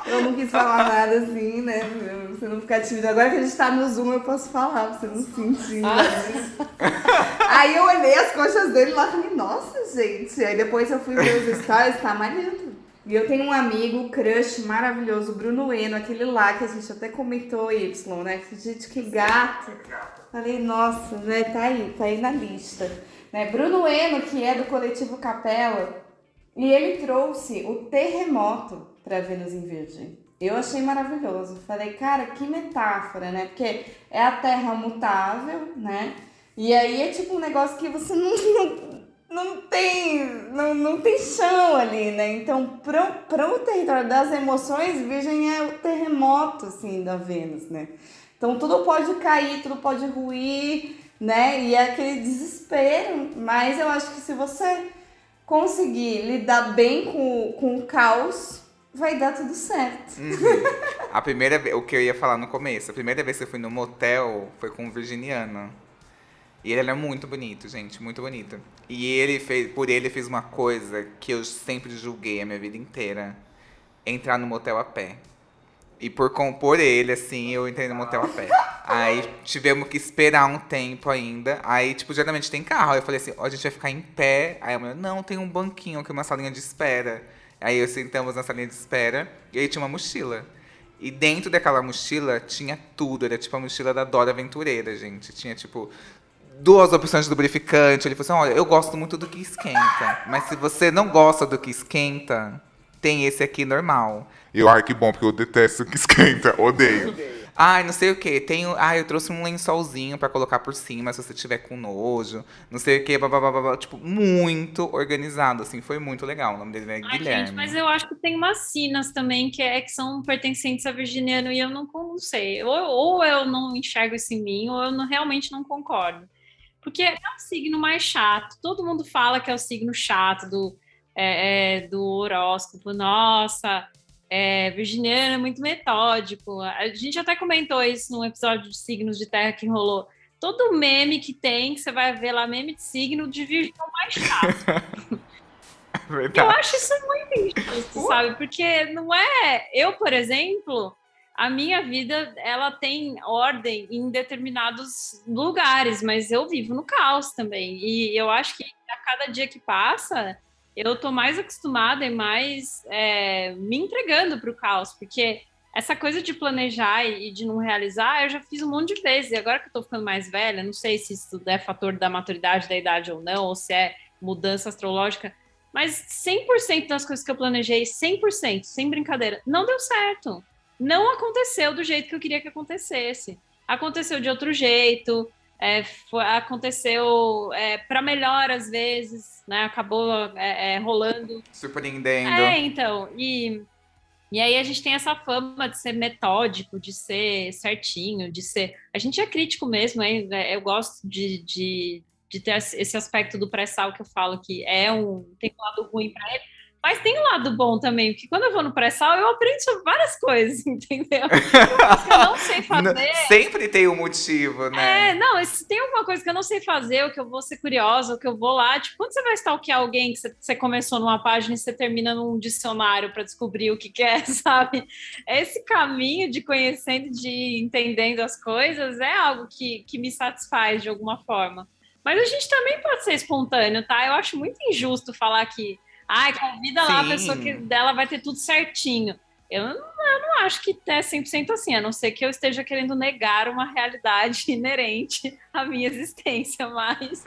Eu não quis falar nada assim, né? Pra você não ficar tímido. Agora que a gente tá no Zoom, eu posso falar, pra você não sentir. Né? Aí eu olhei as coxas dele lá e falei, nossa, gente. Aí depois eu fui ver os stories, tá malhando. E eu tenho um amigo, crush maravilhoso, Bruno Eno, aquele lá que a gente até comentou, Y, né? Gente, que gato. Falei, nossa, né? Tá aí na lista. Né? Bruno Eno, que é do coletivo Capela, e ele trouxe o terremoto para Vênus em Virgem. Eu achei maravilhoso. Falei, cara, que metáfora, né? Porque é a Terra mutável, né? E aí é tipo um negócio que você não tem chão ali, né? Então, pro território das emoções, Virgem é o terremoto, assim, da Vênus, né? Então, tudo pode cair, tudo pode ruir, né? E é aquele desespero. Mas eu acho que se você conseguir lidar bem com o caos, vai dar tudo certo. A primeira vez, o que eu ia falar no começo, a primeira vez que eu fui no motel foi com um virginiano. E ele era muito bonito, gente, muito bonito. E por ele fez uma coisa que eu sempre julguei a minha vida inteira: entrar no motel a pé. E por ele, assim, eu entrei no motel a pé. Aí tivemos que esperar um tempo ainda. Aí, tipo, geralmente tem carro. Aí eu falei assim, ó, a gente vai ficar em pé. Aí a mulher, não, tem um banquinho aqui, uma salinha de espera. Aí eu sentamos na salinha de espera. E aí tinha uma mochila. E dentro daquela mochila tinha tudo. Era tipo a mochila da Dora Aventureira, gente. Tinha, tipo, 2 opções de lubrificante. Ele falou assim, olha, eu gosto muito do que esquenta. Mas se você não gosta do que esquenta, tem esse aqui normal. Eu, ai, que bom, porque eu detesto que esquenta, odeio. Ai, não sei o quê. Eu trouxe um lençolzinho pra colocar por cima se você tiver com nojo. Não sei o quê, babá. Tipo, muito organizado, assim. Foi muito legal. O nome dele é Ai, Guilherme. gente, mas eu acho que tem umas sinas também que são pertencentes a virginiano e eu não sei. Ou eu não enxergo isso em mim, ou eu realmente não concordo. Porque é o signo mais chato. Todo mundo fala que é o signo chato do horóscopo. Nossa, virginiano é muito metódico. A gente até comentou isso num episódio de signos de terra que rolou. Todo meme que tem, que você vai ver lá, meme de signo de virgem é o mais chato. Eu acho isso muito injusto, sabe? Porque não é... Eu, por exemplo, a minha vida, ela tem ordem em determinados lugares, mas eu vivo no caos também. E eu acho que a cada dia que passa, eu tô mais acostumada e mais me entregando para o caos, porque essa coisa de planejar e de não realizar, eu já fiz um monte de vezes. E agora que eu tô ficando mais velha, não sei se isso é fator da maturidade, da idade ou não, ou se é mudança astrológica, mas 100% das coisas que eu planejei, 100%, sem brincadeira, não deu certo. Não aconteceu do jeito que eu queria que acontecesse. Aconteceu de outro jeito, aconteceu para melhor às vezes, né? Acabou rolando. Surpreendendo. Então, e aí a gente tem essa fama de ser metódico, de ser certinho, de ser... A gente é crítico mesmo, eu gosto de ter esse aspecto do pré-sal que eu falo que tem um lado ruim para ele, mas tem um lado bom também, porque quando eu vou no pré-sal eu aprendo sobre várias coisas, entendeu? Coisas que eu não sei fazer. Sempre tem um motivo, né? Se tem alguma coisa que eu não sei fazer, ou que eu vou ser curiosa, ou que eu vou lá, tipo, quando você vai stalkear alguém que você começou numa página e você termina num dicionário para descobrir o que é, sabe? Esse caminho de conhecendo, de entendendo as coisas é algo que me satisfaz de alguma forma. Mas a gente também pode ser espontâneo, tá? Eu acho muito injusto falar que convida lá a pessoa que dela vai ter tudo certinho. Eu não acho que é 100% assim, a não ser que eu esteja querendo negar uma realidade inerente à minha existência, mas...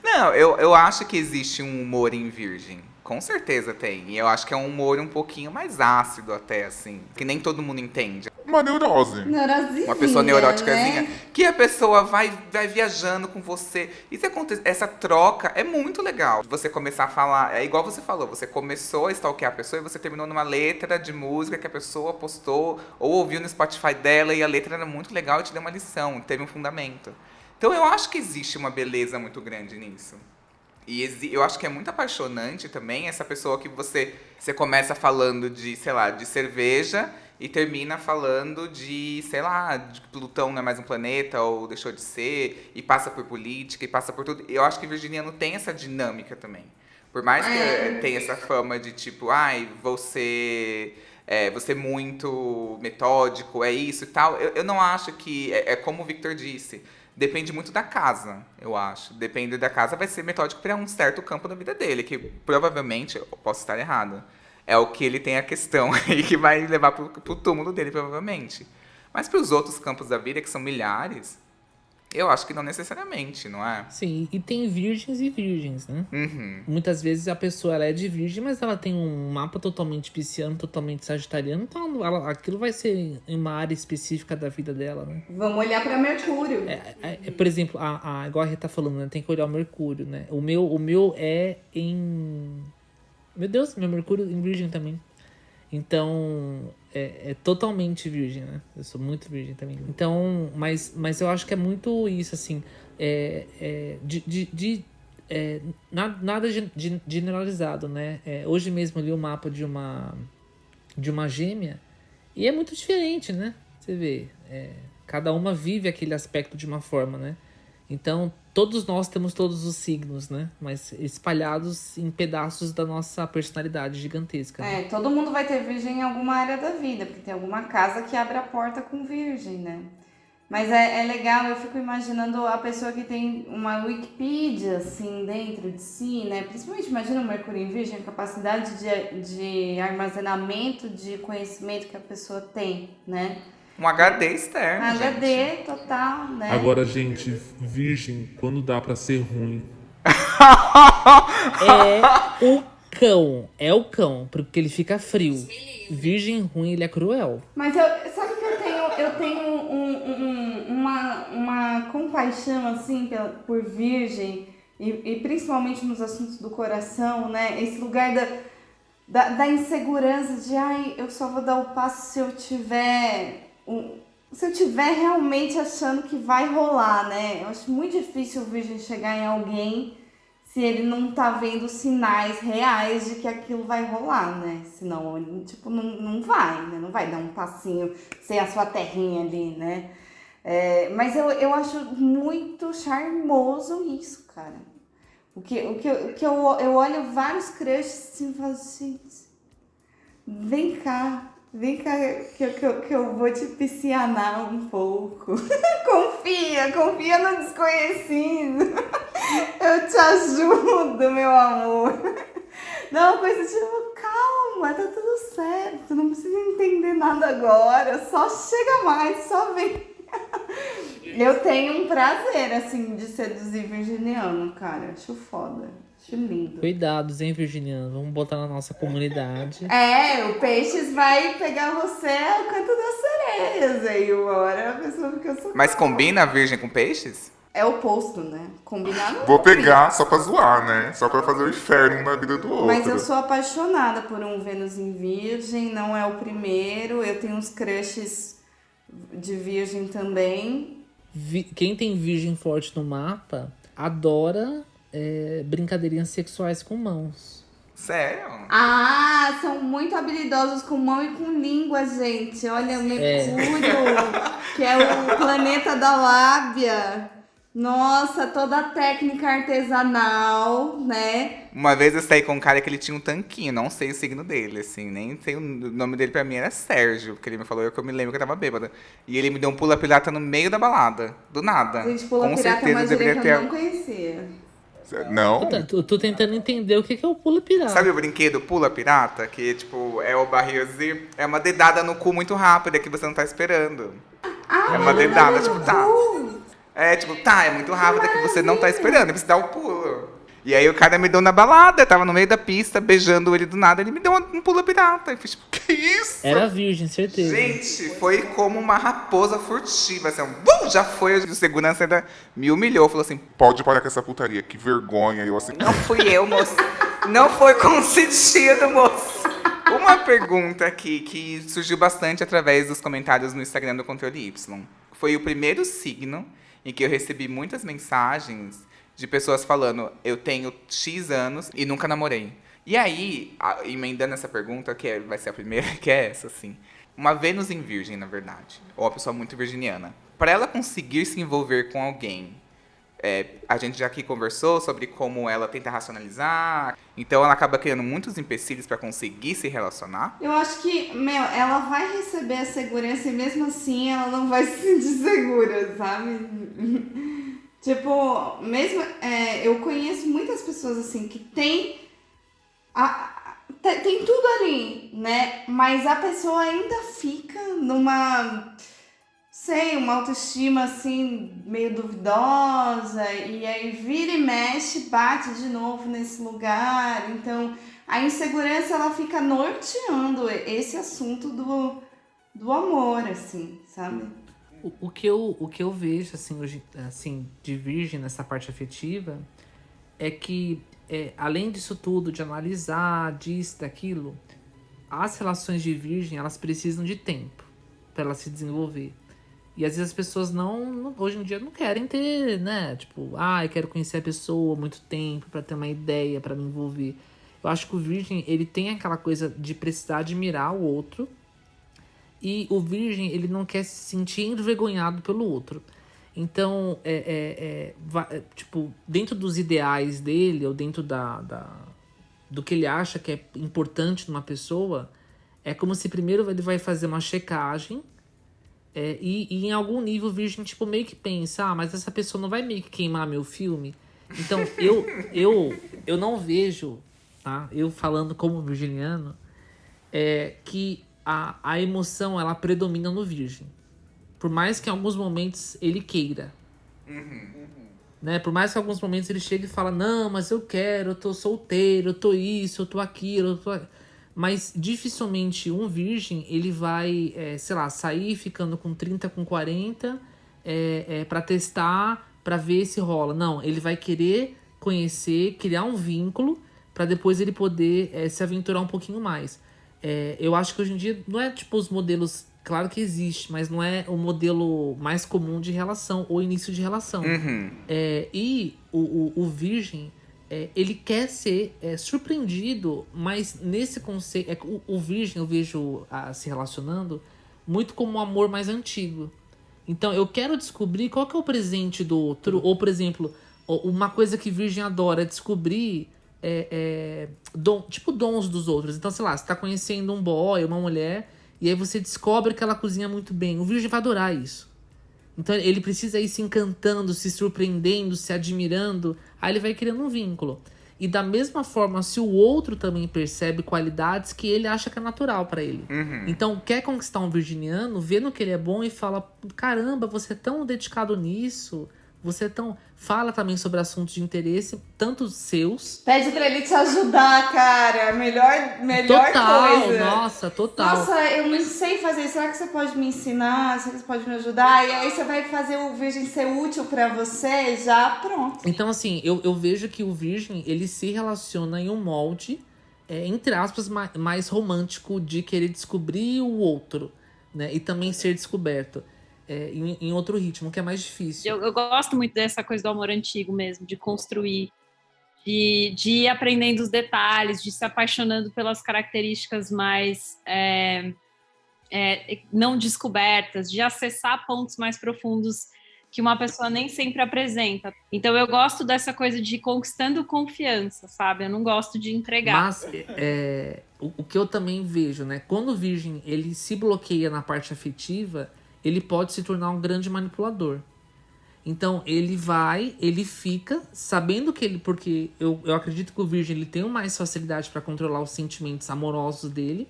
Não, eu acho que existe um humor em virgem. Com certeza tem. E eu acho que é um humor um pouquinho mais ácido até, assim. Que nem todo mundo entende. Uma neurose. Uma pessoa neuróticazinha. Né? Que a pessoa vai viajando com você. Essa troca é muito legal. Você começar a falar... É igual você falou. Você começou a stalkear a pessoa e você terminou numa letra de música que a pessoa postou ou ouviu no Spotify dela e a letra era muito legal e te deu uma lição. Teve um fundamento. Então eu acho que existe uma beleza muito grande nisso. E eu acho que é muito apaixonante também essa pessoa que você começa falando de, sei lá, de cerveja e termina falando de, sei lá, de Plutão não é mais um planeta ou deixou de ser, e passa por política, e passa por tudo. Eu acho que virginiano tem essa dinâmica também. Por mais que tenha essa fama de tipo, você muito metódico, é isso e tal, eu não acho que, como o Victor disse, depende muito da casa, eu acho. Depende da casa, vai ser metódico para um certo campo da vida dele, que provavelmente, eu posso estar errado, é o que ele tem a questão aí que vai levar pro túmulo dele, provavelmente. Mas para os outros campos da vida, que são milhares, eu acho que não necessariamente, não é? Sim, e tem virgens e virgens, né? Uhum. Muitas vezes a pessoa ela é de virgem, mas ela tem um mapa totalmente pisciano, totalmente sagitariano, então aquilo vai ser em uma área específica da vida dela, né? Vamos olhar para Mercúrio. Por exemplo, igual a Rita tá falando, né? Tem que olhar o Mercúrio, né? O meu é em... Meu Deus, meu Mercúrio em virgem também. Então, é totalmente virgem, né? Eu sou muito virgem também. Então, mas eu acho que é muito isso, assim. Nada generalizado, né? Hoje mesmo eu li o mapa de uma gêmea e é muito diferente, né? Você vê, cada uma vive aquele aspecto de uma forma, né? Então, todos nós temos todos os signos, né? Mas espalhados em pedaços da nossa personalidade gigantesca. Né? Todo mundo vai ter virgem em alguma área da vida, porque tem alguma casa que abre a porta com virgem, né? Mas é legal, eu fico imaginando a pessoa que tem uma Wikipedia, assim, dentro de si, né? Principalmente, imagina o Mercúrio em virgem, a capacidade de armazenamento de conhecimento que a pessoa tem, né? Um HD externo, HD gente. Total, né? Agora, gente, virgem, quando dá pra ser ruim? É o cão, porque ele fica frio. Virgem ruim, ele é cruel. Mas sabe que eu tenho uma compaixão, assim, por virgem, e principalmente nos assuntos do coração, né? Esse lugar da insegurança de, ai, eu só vou dar o passo se eu tiver realmente achando que vai rolar, né? Eu acho muito difícil o virgem chegar em alguém se ele não tá vendo sinais reais de que aquilo vai rolar, né? Senão, ele, tipo, não vai, né? Não vai dar um passinho sem a sua terrinha ali, né? Mas eu acho muito charmoso isso, cara. O que eu olho vários crushes assim e falo, gente, vem cá que eu vou te piscianar um pouco. confia no desconhecido. Eu te ajudo, meu amor. Não, coisa tipo, calma, tá tudo certo. Não precisa entender nada agora. Só chega mais, só vem. Eu tenho um prazer, assim, de seduzir virginiano, cara. Acho foda. Acho lindo. Cuidados, hein, virginiano? Vamos botar na nossa comunidade. O Peixes vai pegar você ao canto das sereias. Aí uma hora a pessoa fica super... Mas combina a virgem com peixes? É oposto, né? Combinar não Vou combina. pegar só pra zoar, né? Só pra fazer o inferno na vida do outro. Mas eu sou apaixonada por um Vênus em Virgem, não é o primeiro. Eu tenho uns crushes de Virgem também. Quem tem virgem forte no mapa adora brincadeirinhas sexuais com mãos. Sério? Ah, são muito habilidosos com mão e com língua, gente. Olha, Mercúrio, que é o planeta da lábia. Nossa, toda a técnica artesanal, né? Uma vez eu saí com um cara que ele tinha um tanquinho, não sei o signo dele, assim, nem sei o nome dele, pra mim era Sérgio, porque ele me falou, eu me lembro que eu tava bêbada. E ele me deu um pula-pirata no meio da balada, do nada. Gente, Com pula-pirata é uma certeza gíria deveria que eu ter... não conhecia. Não? Eu tô tentando entender o que é o pulo pirata. Sabe o brinquedo pula-pirata? Que, tipo, é o barrilzinho, é uma dedada no cu muito rápida que você não tá esperando. É uma dedada, tipo, tá. É muito rápida que você não tá esperando, você dá o pulo. E aí o cara me deu na balada, eu tava no meio da pista, beijando ele do nada, ele me deu um pulo pirata. Eu fiz, tipo, que isso? Era virgem, certeza. Gente, foi como uma raposa furtiva, assim, já foi, o segurança ainda me humilhou, falou assim, Pode parar com essa putaria, que vergonha. Eu assim, não fui eu, moço, não foi consentido, moço. Uma pergunta aqui que surgiu bastante através dos comentários no Instagram do Controle Y. Foi o primeiro signo em que eu recebi muitas mensagens de pessoas falando, eu tenho X anos e nunca namorei. E aí, emendando essa pergunta, vai ser a primeira, que é essa, assim. Uma Vênus em Virgem, na verdade, ou uma pessoa muito virginiana. Para ela conseguir se envolver com alguém, a gente já aqui conversou sobre como ela tenta racionalizar, então ela acaba criando muitos empecilhos para conseguir se relacionar. Eu acho que, ela vai receber a segurança e mesmo assim ela não vai se sentir segura, sabe? Tipo, mesmo, eu conheço muitas pessoas assim que tem tudo ali, né? Mas a pessoa ainda fica numa, uma autoestima assim, meio duvidosa, e aí vira e mexe, bate de novo nesse lugar. Então, a insegurança, ela fica norteando esse assunto do amor, assim, sabe? O que eu vejo, assim, hoje, assim, de virgem nessa parte afetiva, é que, além disso tudo, de analisar, disso, daquilo, as relações de virgem, elas precisam de tempo para elas se desenvolver. E às vezes as pessoas hoje em dia não querem ter, né? Tipo, eu quero conhecer a pessoa há muito tempo para ter uma ideia, para me envolver. Eu acho que o virgem, ele tem aquela coisa de precisar admirar o outro. E o virgem, ele não quer se sentir envergonhado pelo outro. Então, tipo, dentro dos ideais dele, ou dentro do que ele acha que é importante numa pessoa, é como se primeiro ele vai fazer uma checagem, e em algum nível o virgem, tipo, meio que pensa, mas essa pessoa não vai meio que queimar meu filme? Então, eu não vejo, tá? Eu falando como virginiano, que a emoção, ela predomina no virgem. Por mais que em alguns momentos ele queira. Né? Por mais que em alguns momentos ele chegue e fala, não, mas eu quero, eu tô solteiro, eu tô isso, eu tô aquilo, Mas dificilmente um virgem, ele vai, sei lá, sair ficando com 30, com 40, para testar, para ver se rola. Não, ele vai querer conhecer, criar um vínculo, para depois ele poder se aventurar um pouquinho mais. Eu acho que hoje em dia não é tipo os modelos, claro que existe, mas não é o modelo mais comum de relação ou início de relação. E o virgem, ele quer ser surpreendido, mas nesse conceito, o virgem eu vejo se relacionando muito como um amor mais antigo. Então eu quero descobrir qual que é o presente do outro, ou por exemplo, uma coisa que virgem adora é descobrir tipo dons dos outros. Então, sei lá, você tá conhecendo um boy, uma mulher, e aí você descobre que ela cozinha muito bem. O virgem vai adorar isso. Então ele precisa ir se encantando, se surpreendendo, se admirando. Aí ele vai criando um vínculo. E da mesma forma, se o outro também percebe qualidades que ele acha que é natural pra ele. Então, quer conquistar um virginiano, vê no que ele é bom e fala: caramba, você é tão dedicado nisso. Você é tão... Fala também sobre assuntos de interesse, tanto seus... Pede pra ele te ajudar, cara. Melhor total, coisa. Nossa, total. Nossa, eu não sei fazer isso. Será que você pode me ensinar? Será que você pode me ajudar? E aí você vai fazer o virgem ser útil pra você, já pronto. Então, assim, eu vejo que o virgem, ele se relaciona em um molde, entre aspas, mais romântico, de querer descobrir o outro, né? E também ser descoberto. Em outro ritmo, que é mais difícil. Eu gosto muito dessa coisa do amor antigo mesmo, de construir, de ir aprendendo os detalhes, de se apaixonando pelas características mais não descobertas, de acessar pontos mais profundos que uma pessoa nem sempre apresenta. Então eu gosto dessa coisa de ir conquistando confiança, sabe? Eu não gosto de entregar. Mas o que eu também vejo, né? Quando o virgem ele se bloqueia na parte afetiva, ele pode se tornar um grande manipulador. Então, ele fica sabendo que ele... Porque eu acredito que o virgem ele tem mais facilidade para controlar os sentimentos amorosos dele.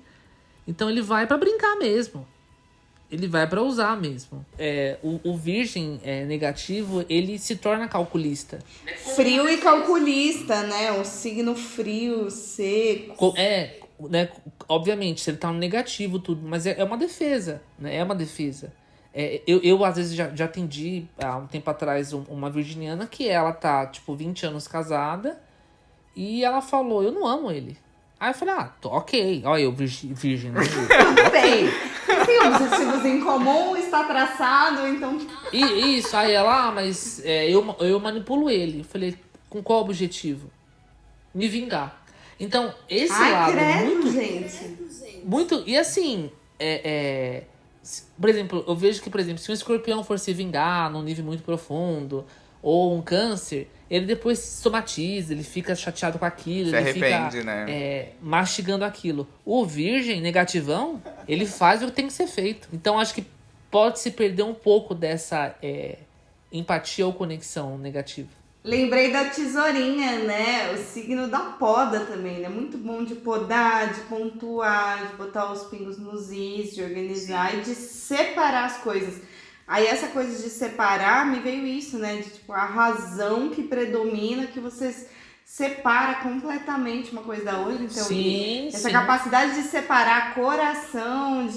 Então, ele vai para brincar mesmo. Ele vai para usar mesmo. O virgem negativo, ele se torna calculista. Frio e calculista, né? Um signo frio, seco. Né? Obviamente, se ele tá no negativo, tudo. Mas é uma defesa, né? É uma defesa. Eu às vezes, já atendi há um tempo atrás uma virginiana que ela tá, tipo, 20 anos casada e ela falou: eu não amo ele. Aí eu falei: ok, olha eu virgem. Tudo bem. Tem objetivos em comum, está traçado, então... Isso, aí ela, mas eu manipulo ele. Eu falei: com qual objetivo? Me vingar. Então, esse lado credo, gente. Muito, e assim, por exemplo, eu vejo que, por exemplo, se um escorpião for se vingar num nível muito profundo, ou um câncer, ele depois se somatiza, ele fica chateado com aquilo, se ele arrepende, fica né? Mastigando aquilo. O virgem negativão, ele faz o que tem que ser feito. Então acho que pode se perder um pouco dessa empatia ou conexão negativa. Lembrei da tesourinha, né? O signo da poda também, né? Muito bom de podar, de pontuar, de botar os pingos nos is, de organizar e de separar as coisas. Aí essa coisa de separar, me veio isso, né? De tipo, a razão que predomina, que você separa completamente uma coisa da outra. Então, essa capacidade de separar coração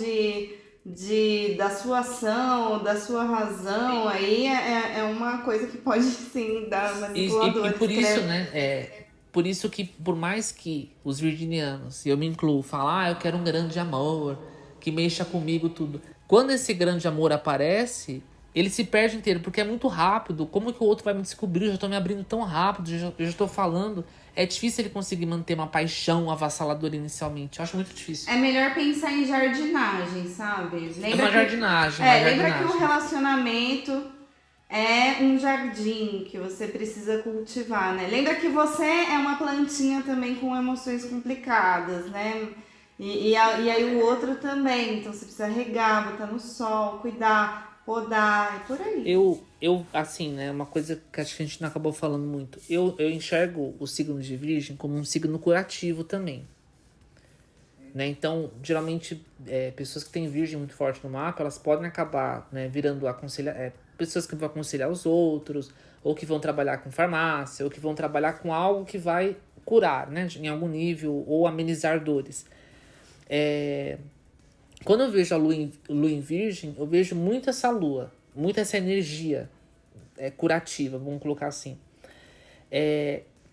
da sua ação, da sua razão, aí é uma coisa que pode sim dar manipulador. E por isso, né? Por isso que, por mais que os virginianos, e eu me incluo, falam: eu quero um grande amor, que mexa comigo tudo. Quando esse grande amor aparece, ele se perde inteiro, porque é muito rápido. Como que o outro vai me descobrir? Eu já tô me abrindo tão rápido, eu já tô falando. É difícil ele conseguir manter uma paixão avassaladora inicialmente. Eu acho muito difícil. É melhor pensar em jardinagem, sabe? Jardinagem. Lembra que o relacionamento é um jardim que você precisa cultivar, né? Lembra que você é uma plantinha também com emoções complicadas, né? E aí o outro também. Então você precisa regar, botar no sol, cuidar, podar e por aí. Eu assim, né, uma coisa que acho que a gente não acabou falando muito. Eu enxergo o signo de Virgem como um signo curativo também. Né? Então, geralmente, pessoas que têm Virgem muito forte no mapa, elas podem acabar, né, virando pessoas que vão aconselhar os outros, ou que vão trabalhar com farmácia, ou que vão trabalhar com algo que vai curar, né, em algum nível, ou amenizar dores. Quando eu vejo a lua em Virgem, eu vejo muito essa lua, muito essa energia curativa, vamos colocar assim.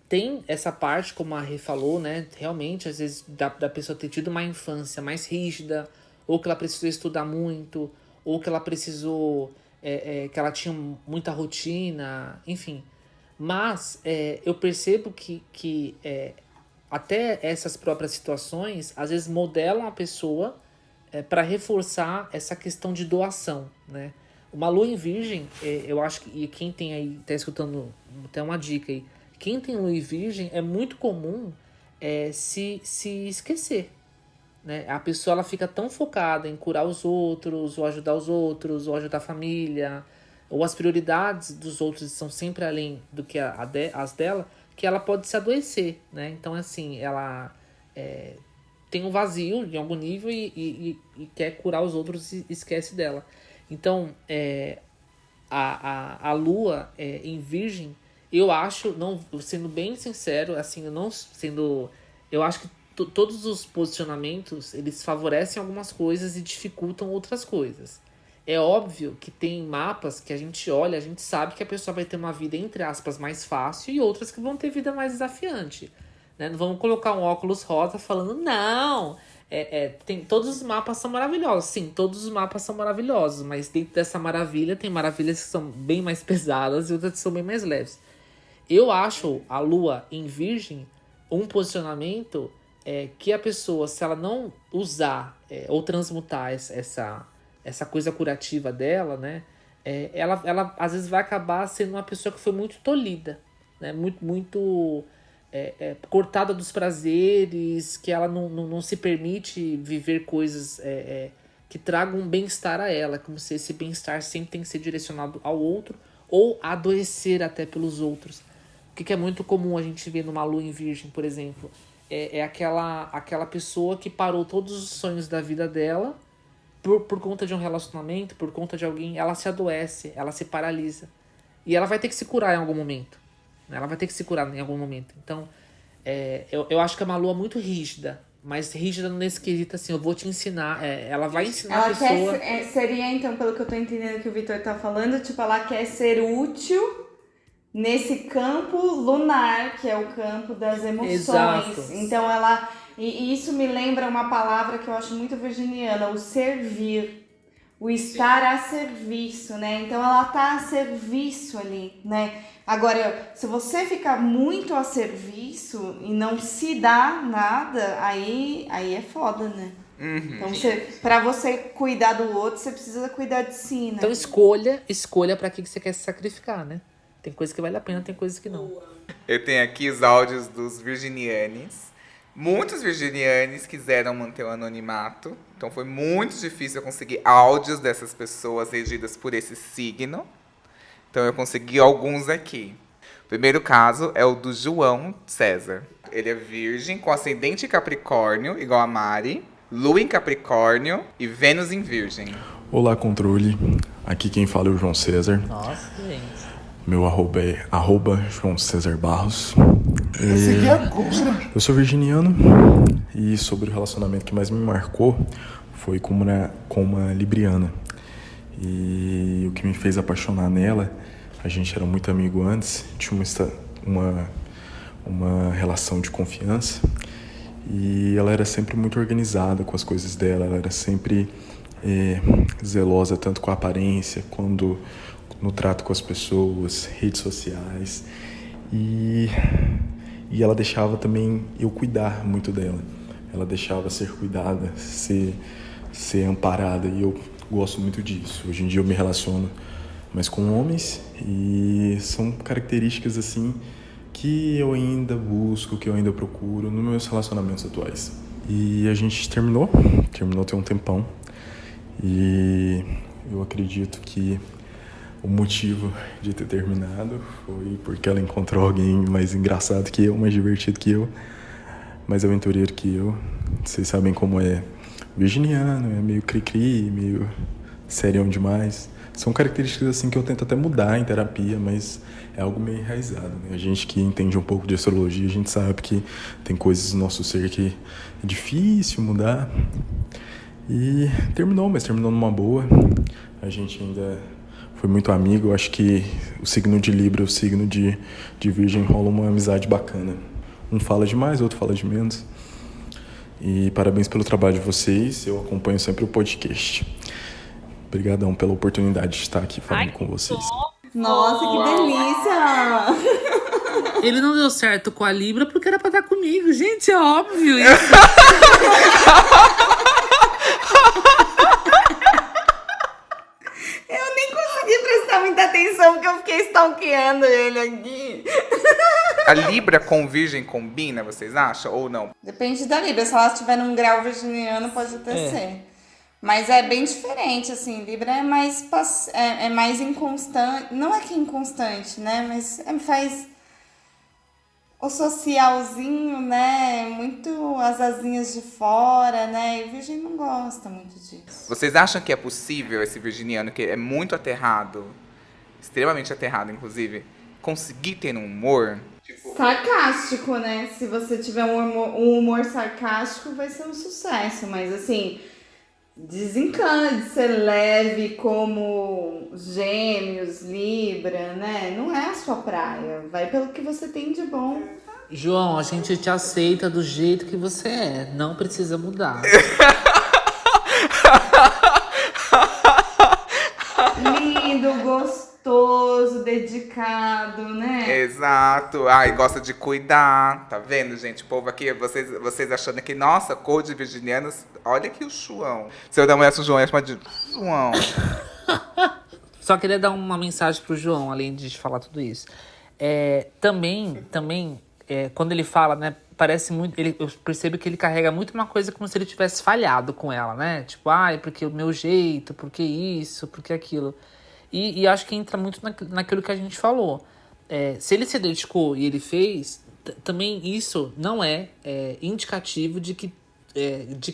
Tem essa parte, como a Rê falou, né? Realmente, às vezes, da pessoa ter tido uma infância mais rígida, ou que ela precisou estudar muito, ou que ela precisou, que ela tinha muita rotina, enfim. Mas eu percebo que até essas próprias situações, às vezes, modelam a pessoa para reforçar essa questão de doação, né? Uma lua em Virgem, eu acho que, e quem tem aí, tá escutando, tem uma dica aí, quem tem lua em Virgem é muito comum se esquecer, né? A pessoa ela fica tão focada em curar os outros, ou ajudar os outros, ou ajudar a família, ou as prioridades dos outros são sempre além do que as dela, que ela pode se adoecer, né? Então, assim, ela tem um vazio em algum nível e quer curar os outros e esquece dela. Então, a lua em Virgem, eu acho, não sendo bem sincero, assim, eu acho que todos os posicionamentos, eles favorecem algumas coisas e dificultam outras coisas. É óbvio que tem mapas que a gente olha, a gente sabe que a pessoa vai ter uma vida, entre aspas, mais fácil e outras que vão ter vida mais desafiante. Né? Não vamos colocar um óculos rosa falando, não, todos os mapas são maravilhosos. Sim, todos os mapas são maravilhosos, mas dentro dessa maravilha tem maravilhas que são bem mais pesadas e outras que são bem mais leves. Eu acho a lua em Virgem um posicionamento que a pessoa, se ela não usar ou transmutar essa coisa curativa dela, né, ela às vezes vai acabar sendo uma pessoa que foi muito tolhida, né, muito cortada dos prazeres, que ela não se permite viver coisas que tragam um bem-estar a ela, como se esse bem-estar sempre tem que ser direcionado ao outro ou adoecer até pelos outros. O que é muito comum a gente ver numa lua em Virgem, por exemplo, aquela pessoa que parou todos os sonhos da vida dela por conta de um relacionamento, por conta de alguém, ela se adoece, ela se paralisa. E ela vai ter que se curar em algum momento. Ela vai ter que se curar em algum momento. Então, eu acho que é uma lua muito rígida, mas rígida nesse quesito, assim, eu vou te ensinar, ela vai ensinar a pessoa... Seria, então, pelo que eu tô entendendo que o Vitor tá falando, tipo, ela quer ser útil nesse campo lunar, que é o campo das emoções. Exato. Então, e isso me lembra uma palavra que eu acho muito virginiana, o servir. O estar a serviço, né? Então ela tá a serviço ali, né? Agora, se você ficar muito a serviço e não se dá nada, aí é foda, né? Uhum. Então, pra você cuidar do outro, você precisa cuidar de si, né? Então escolha pra que você quer se sacrificar, né? Tem coisa que vale a pena, tem coisas que não. Eu tenho aqui os áudios dos virginianes. Muitos virginianes quiseram manter o anonimato, então foi muito difícil eu conseguir áudios dessas pessoas regidas por esse signo. Então eu consegui alguns aqui. O primeiro caso é o do João César. Ele é virgem com ascendente em Capricórnio, igual a Mari, Lua em Capricórnio e Vênus em Virgem. Olá, controle. Aqui quem fala é o João César. Nossa, gente. Meu arroba é João César Barros. Eu sou virginiano e sobre o relacionamento que mais me marcou foi com uma libriana. E o que me fez apaixonar nela, a gente era muito amigo antes, tinha uma relação de confiança e ela era sempre muito organizada com as coisas dela, ela era sempre zelosa tanto com a aparência quanto no trato com as pessoas, redes sociais, e ela deixava também eu cuidar muito dela. Ela deixava ser cuidada, ser amparada, e eu gosto muito disso. Hoje em dia eu me relaciono mais com homens e são características assim que eu ainda busco, que eu ainda procuro nos meus relacionamentos atuais. E a gente terminou tem um tempão, e eu acredito que o motivo de ter terminado foi porque ela encontrou alguém mais engraçado que eu, mais divertido que eu, mais aventureiro que eu. Vocês sabem como é virginiano, é meio cri-cri, meio serião demais. São características assim que eu tento até mudar em terapia, mas é algo meio enraizado, né? A gente que entende um pouco de astrologia, a gente sabe que tem coisas no nosso ser que é difícil mudar. E mas terminou numa boa. A gente ainda foi muito amigo. Eu acho que o signo de Libra e o signo de Virgem rola uma amizade bacana. Um fala demais, outro fala de menos. E parabéns pelo trabalho de vocês. Eu acompanho sempre o podcast. Obrigadão pela oportunidade de estar aqui falando com vocês. Nossa, que delícia! Ele não deu certo com a Libra porque era pra estar comigo. Gente, é óbvio isso. Eu nem consegui prestar muita atenção porque eu fiquei stalkeando ele aqui. A Libra com Virgem combina, vocês acham? Ou não? Depende da Libra. Se ela estiver num grau virginiano, pode até ser. Mas é bem diferente, assim. Libra é mais inconstante. Não é que é inconstante, né? Mas faz o socialzinho, né? Muito as asinhas de fora, né? E Virgem não gosta muito disso. Vocês acham que é possível esse virginiano, que é muito aterrado, extremamente aterrado, inclusive, conseguir ter um humor? Sarcástico, né? Se você tiver um humor sarcástico, vai ser um sucesso. Mas, assim, desencana de ser leve como Gêmeos, Libra, né? Não é a sua praia. Vai pelo que você tem de bom. João, a gente te aceita do jeito que você é. Não precisa mudar. Lindo, gostoso, dedicado, né? Exato. Ai, gosta de cuidar. Tá vendo, gente? O povo aqui, vocês achando que, nossa, cor de virginianos. Olha aqui o João. Se eu dar uma essa, o João é chamado de João. Só queria dar uma mensagem pro João, além de falar tudo isso. Também, quando ele fala, né, parece muito... eu percebo que ele carrega muito uma coisa como se ele tivesse falhado com ela, né? Tipo, porque o meu jeito, porque isso, porque aquilo. E acho que entra muito naquilo que a gente falou. Se ele se dedicou e ele fez, também isso não é indicativo de que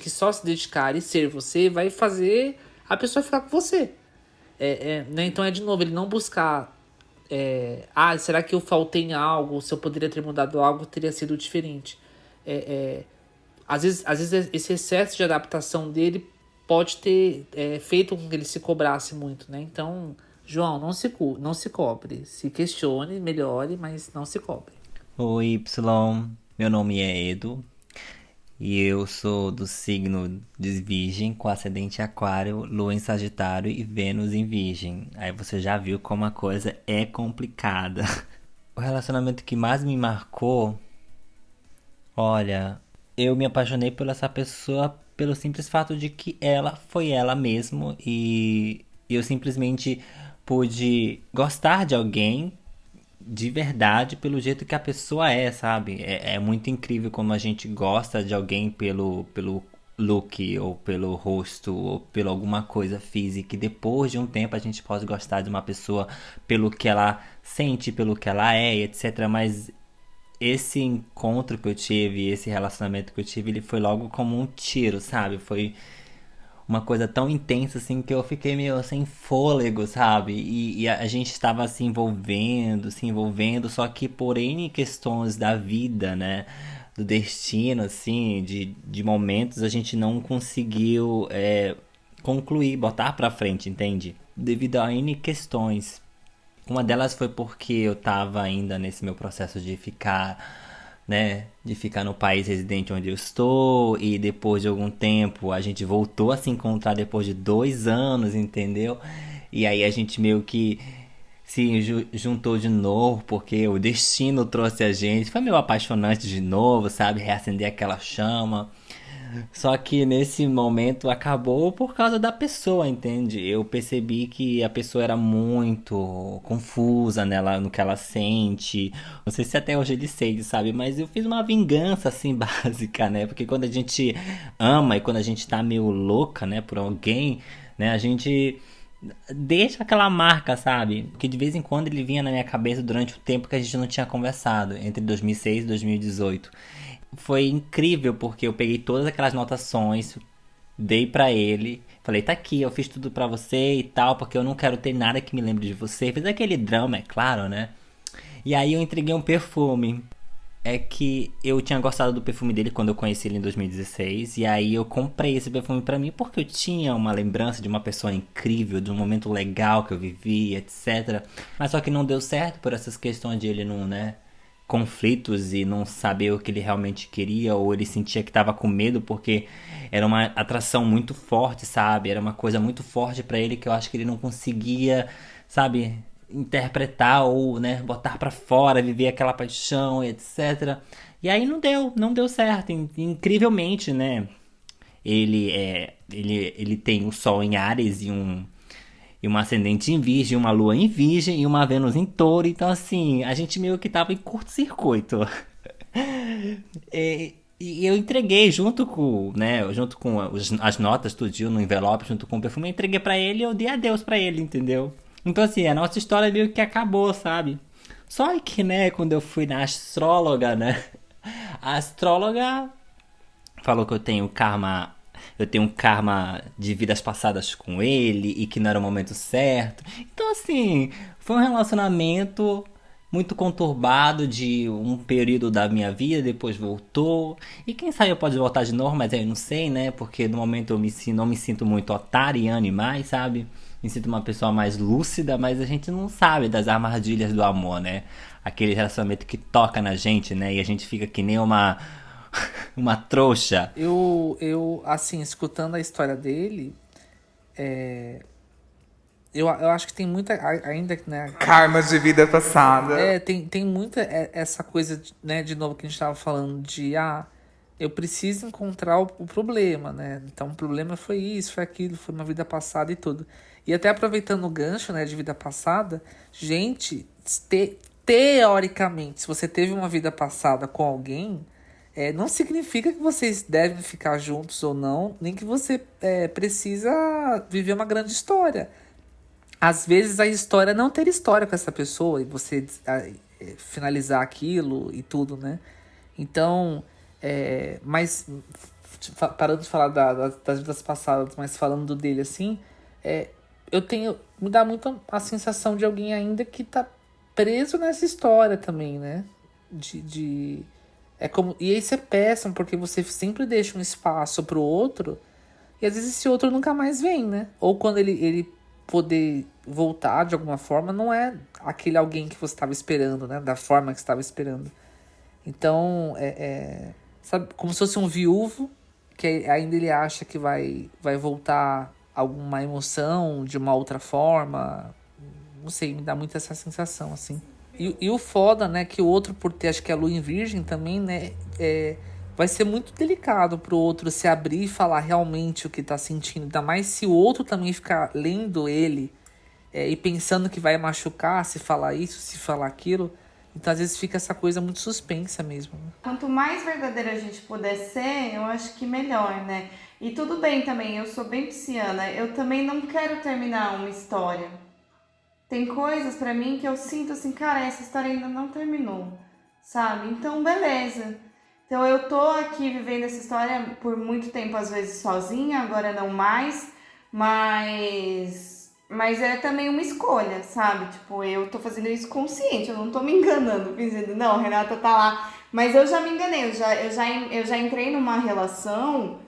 só se dedicar e ser você vai fazer a pessoa ficar com você. Né? Então de novo, ele não buscar será que eu faltei em algo? Se eu poderia ter mudado algo, teria sido diferente. Às vezes esse excesso de adaptação dele pode ter feito com que ele se cobrasse muito, né? Então, João, não se cobre. Se questione, melhore, mas não se cobre. Oi, Y. Meu nome é Edu. E eu sou do signo de Virgem, com ascendente em Aquário, Lua em Sagitário e Vênus em Virgem. Aí você já viu como a coisa é complicada. O relacionamento que mais me marcou... Olha, eu me apaixonei por essa pessoa pelo simples fato de que ela foi ela mesma. E eu simplesmente pude gostar de alguém de verdade pelo jeito que a pessoa é, sabe? É muito incrível como a gente gosta de alguém pelo look, ou pelo rosto, ou pela alguma coisa física, e depois de um tempo a gente pode gostar de uma pessoa pelo que ela sente, pelo que ela é, etc. Mas esse encontro que eu tive, esse relacionamento que eu tive, ele foi logo como um tiro, sabe? Foi uma coisa tão intensa, assim, que eu fiquei meio sem fôlego, sabe? E a gente estava se envolvendo, só que por N questões da vida, né? Do destino, assim, de momentos, a gente não conseguiu concluir, botar pra frente, entende? Devido a N questões. Uma delas foi porque eu tava ainda nesse meu processo de ficar... né, de ficar no país residente onde eu estou, e depois de algum tempo a gente voltou a se encontrar depois de 2 anos, entendeu? E aí a gente meio que se juntou de novo, porque o destino trouxe a gente, foi meio apaixonante de novo, sabe, reacender aquela chama. Só que nesse momento acabou por causa da pessoa, entende? Eu percebi que a pessoa era muito confusa nela, no que ela sente. Não sei se até hoje ele sente, sabe? Mas eu fiz uma vingança, assim, básica, né? Porque quando a gente ama e quando a gente tá meio louca, né, por alguém, né, a gente deixa aquela marca, sabe? Porque de vez em quando ele vinha na minha cabeça durante o tempo que a gente não tinha conversado, entre 2006 e 2018. Foi incrível porque eu peguei todas aquelas anotações, dei pra ele, Falei, tá aqui, eu fiz tudo pra você e tal, porque eu não quero ter nada que me lembre de você. Fiz aquele drama, é claro, né? E aí eu entreguei um perfume. É que eu tinha gostado do perfume dele quando eu conheci ele em 2016. E aí eu comprei esse perfume pra mim porque eu tinha uma lembrança de uma pessoa incrível, de um momento legal que eu vivi, etc. Mas só que não deu certo por essas questões de ele não, né? Conflitos e não saber o que ele realmente queria, ou ele sentia que tava com medo porque era uma atração muito forte, sabe? Era uma coisa muito forte pra ele que eu acho que ele não conseguia, sabe, interpretar ou, né, botar pra fora, viver aquela paixão, etc. E aí não deu certo, incrivelmente, né? Ele tem o Sol em Áries e um ascendente em Virgem, uma Lua em Virgem e uma Vênus em Touro. Então, assim, a gente meio que tava em curto-circuito. E eu entreguei junto com, né, as notas, tudinho no envelope, junto com o perfume, eu entreguei pra ele e eu dei adeus pra ele, entendeu? Então, assim, a nossa história meio que acabou, sabe? Só que, né, quando eu fui na astróloga, né, a astróloga falou que eu tenho um karma de vidas passadas com ele e que não era o momento certo. Então, assim, foi um relacionamento muito conturbado de um período da minha vida, depois voltou. E quem sabe pode voltar de novo, mas aí eu não sei, né? Porque no momento não me sinto muito otariane mais, sabe? Me sinto uma pessoa mais lúcida, mas a gente não sabe das armadilhas do amor, né? Aquele relacionamento que toca na gente, né? E a gente fica que nem uma trouxa. Eu, assim, escutando a história dele, eu acho que tem muita, ainda, né? Karma de vida passada. Tem muita essa coisa, né, de novo, que a gente tava falando de, eu preciso encontrar o problema, né? Então o problema foi isso, foi aquilo, foi uma vida passada e tudo. E até aproveitando o gancho, né, de vida passada, gente, teoricamente, se você teve uma vida passada com alguém, não significa que vocês devem ficar juntos ou não, nem que você precisa viver uma grande história. Às vezes a história é não ter história com essa pessoa e você finalizar aquilo e tudo, né? Então, mas parando de falar das vidas passadas, mas falando dele assim, me dá muito a sensação de alguém ainda que tá preso nessa história também, né? E isso é péssimo, porque você sempre deixa um espaço pro outro, e às vezes esse outro nunca mais vem, né? Ou quando ele poder voltar de alguma forma, não é aquele alguém que você estava esperando, né? Da forma que você estava esperando. Então, sabe, como se fosse um viúvo, que ainda ele acha que vai voltar alguma emoção de uma outra forma. Não sei, me dá muito essa sensação, assim. E o foda, né, que o outro, por ter, acho que a lua em virgem também, né, vai ser muito delicado pro outro se abrir e falar realmente o que tá sentindo. Ainda mais se o outro também ficar lendo ele e pensando que vai machucar se falar isso, se falar aquilo. Então, às vezes, fica essa coisa muito suspensa mesmo, né? Quanto mais verdadeira a gente puder ser, eu acho que melhor, né? E tudo bem também, eu sou bem pisciana, eu também não quero terminar uma história. Tem coisas pra mim que eu sinto assim, cara, essa história ainda não terminou, sabe? Então, beleza. Então, eu tô aqui vivendo essa história por muito tempo, às vezes sozinha, agora não mais, mas é também uma escolha, sabe? Tipo, eu tô fazendo isso consciente, eu não tô me enganando, dizendo, não, Renata tá lá. Mas eu já me enganei, eu já entrei numa relação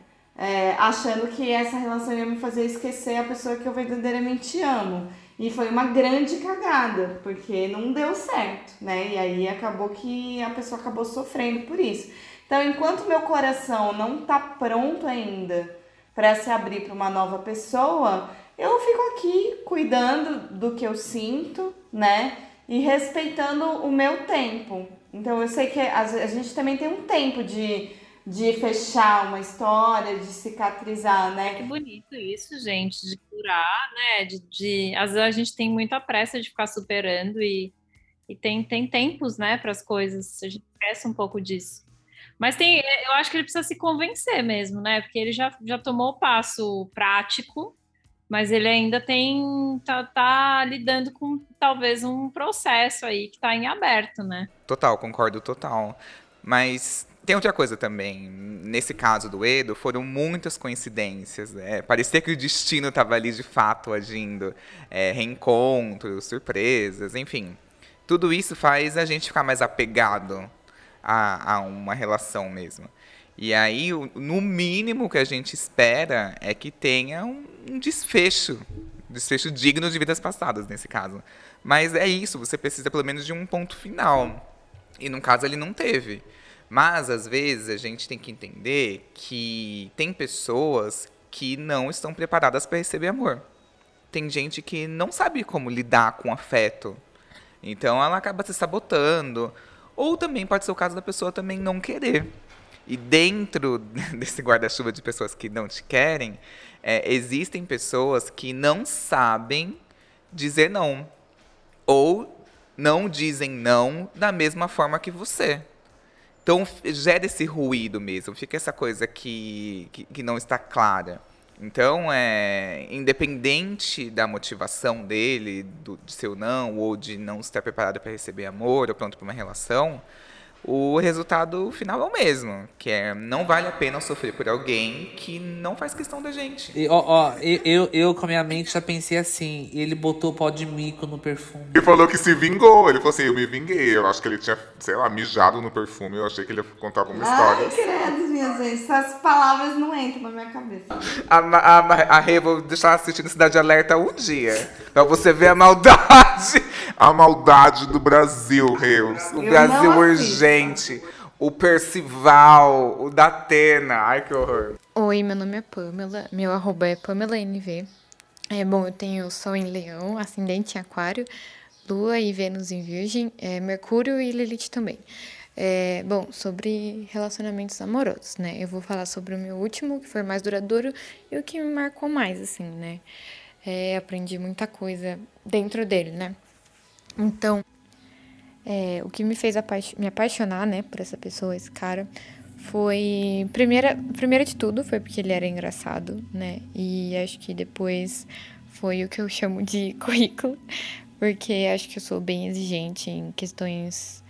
achando que essa relação ia me fazer esquecer a pessoa que eu verdadeiramente amo. E foi uma grande cagada, porque não deu certo, né? E aí acabou que a pessoa acabou sofrendo por isso. Então, enquanto meu coração não tá pronto ainda para se abrir para uma nova pessoa, eu fico aqui cuidando do que eu sinto, né? E respeitando o meu tempo. Então, eu sei que a gente também tem um tempo de fechar uma história, de cicatrizar, né? Que bonito isso, gente, de curar, né? Às vezes a gente tem muita pressa de ficar superando e tem tempos, né, para as coisas. A gente esquece um pouco disso. Mas eu acho que ele precisa se convencer mesmo, né? Porque ele já tomou o passo prático, mas ele ainda tá lidando com talvez um processo aí que tá em aberto, né? Total, concordo total. Mas Tem outra coisa também. Nesse caso do Edo, foram muitas coincidências. Parecia que o destino estava ali de fato agindo. Reencontros, surpresas, enfim. Tudo isso faz a gente ficar mais apegado a uma relação mesmo. E aí, no mínimo que a gente espera é que tenha um desfecho digno de vidas passadas, nesse caso. Mas é isso, você precisa pelo menos de um ponto final. E no caso ele não teve. Mas, às vezes, a gente tem que entender que tem pessoas que não estão preparadas para receber amor. Tem gente que não sabe como lidar com afeto. Então ela acaba se sabotando. Ou também pode ser o caso da pessoa também não querer. E dentro desse guarda-chuva de pessoas que não te querem, existem pessoas que não sabem dizer não. Ou não dizem não da mesma forma que você. Então gera esse ruído mesmo, fica essa coisa que não está clara. Então, independente da motivação dele, de seu não, ou de não estar preparado para receber amor, ou pronto para uma relação, o resultado final é o mesmo, que não vale a pena sofrer por alguém que não faz questão da gente. Eu com a minha mente já pensei assim, ele botou pó de mico no perfume. Ele falou que se vingou, ele falou assim, eu me vinguei, eu acho que ele tinha, sei lá, mijado no perfume, eu achei que ele ia contar alguma história. Ai, credo, minha gente, essas palavras não entram na minha cabeça. A Rê, vou deixar assistindo Cidade Alerta um dia, pra você ver a maldade. A maldade do Brasil, Reus. O Brasil urgente. O Percival, o Datena. Ai, que horror. Oi, meu nome é Pamela. Meu arroba é PamelaNV. Bom, eu tenho Sol em Leão, Ascendente em Aquário, Lua e Vênus em Virgem, Mercúrio e Lilith também. Bom, sobre relacionamentos amorosos, né? Eu vou falar sobre o meu último, que foi mais duradouro e o que me marcou mais, assim, né? Aprendi muita coisa dentro dele, né? Então, o que me fez me apaixonar, né, por essa pessoa, esse cara, foi... Primeira de tudo, foi porque ele era engraçado, né? E acho que depois foi o que eu chamo de currículo, porque acho que eu sou bem exigente em questões...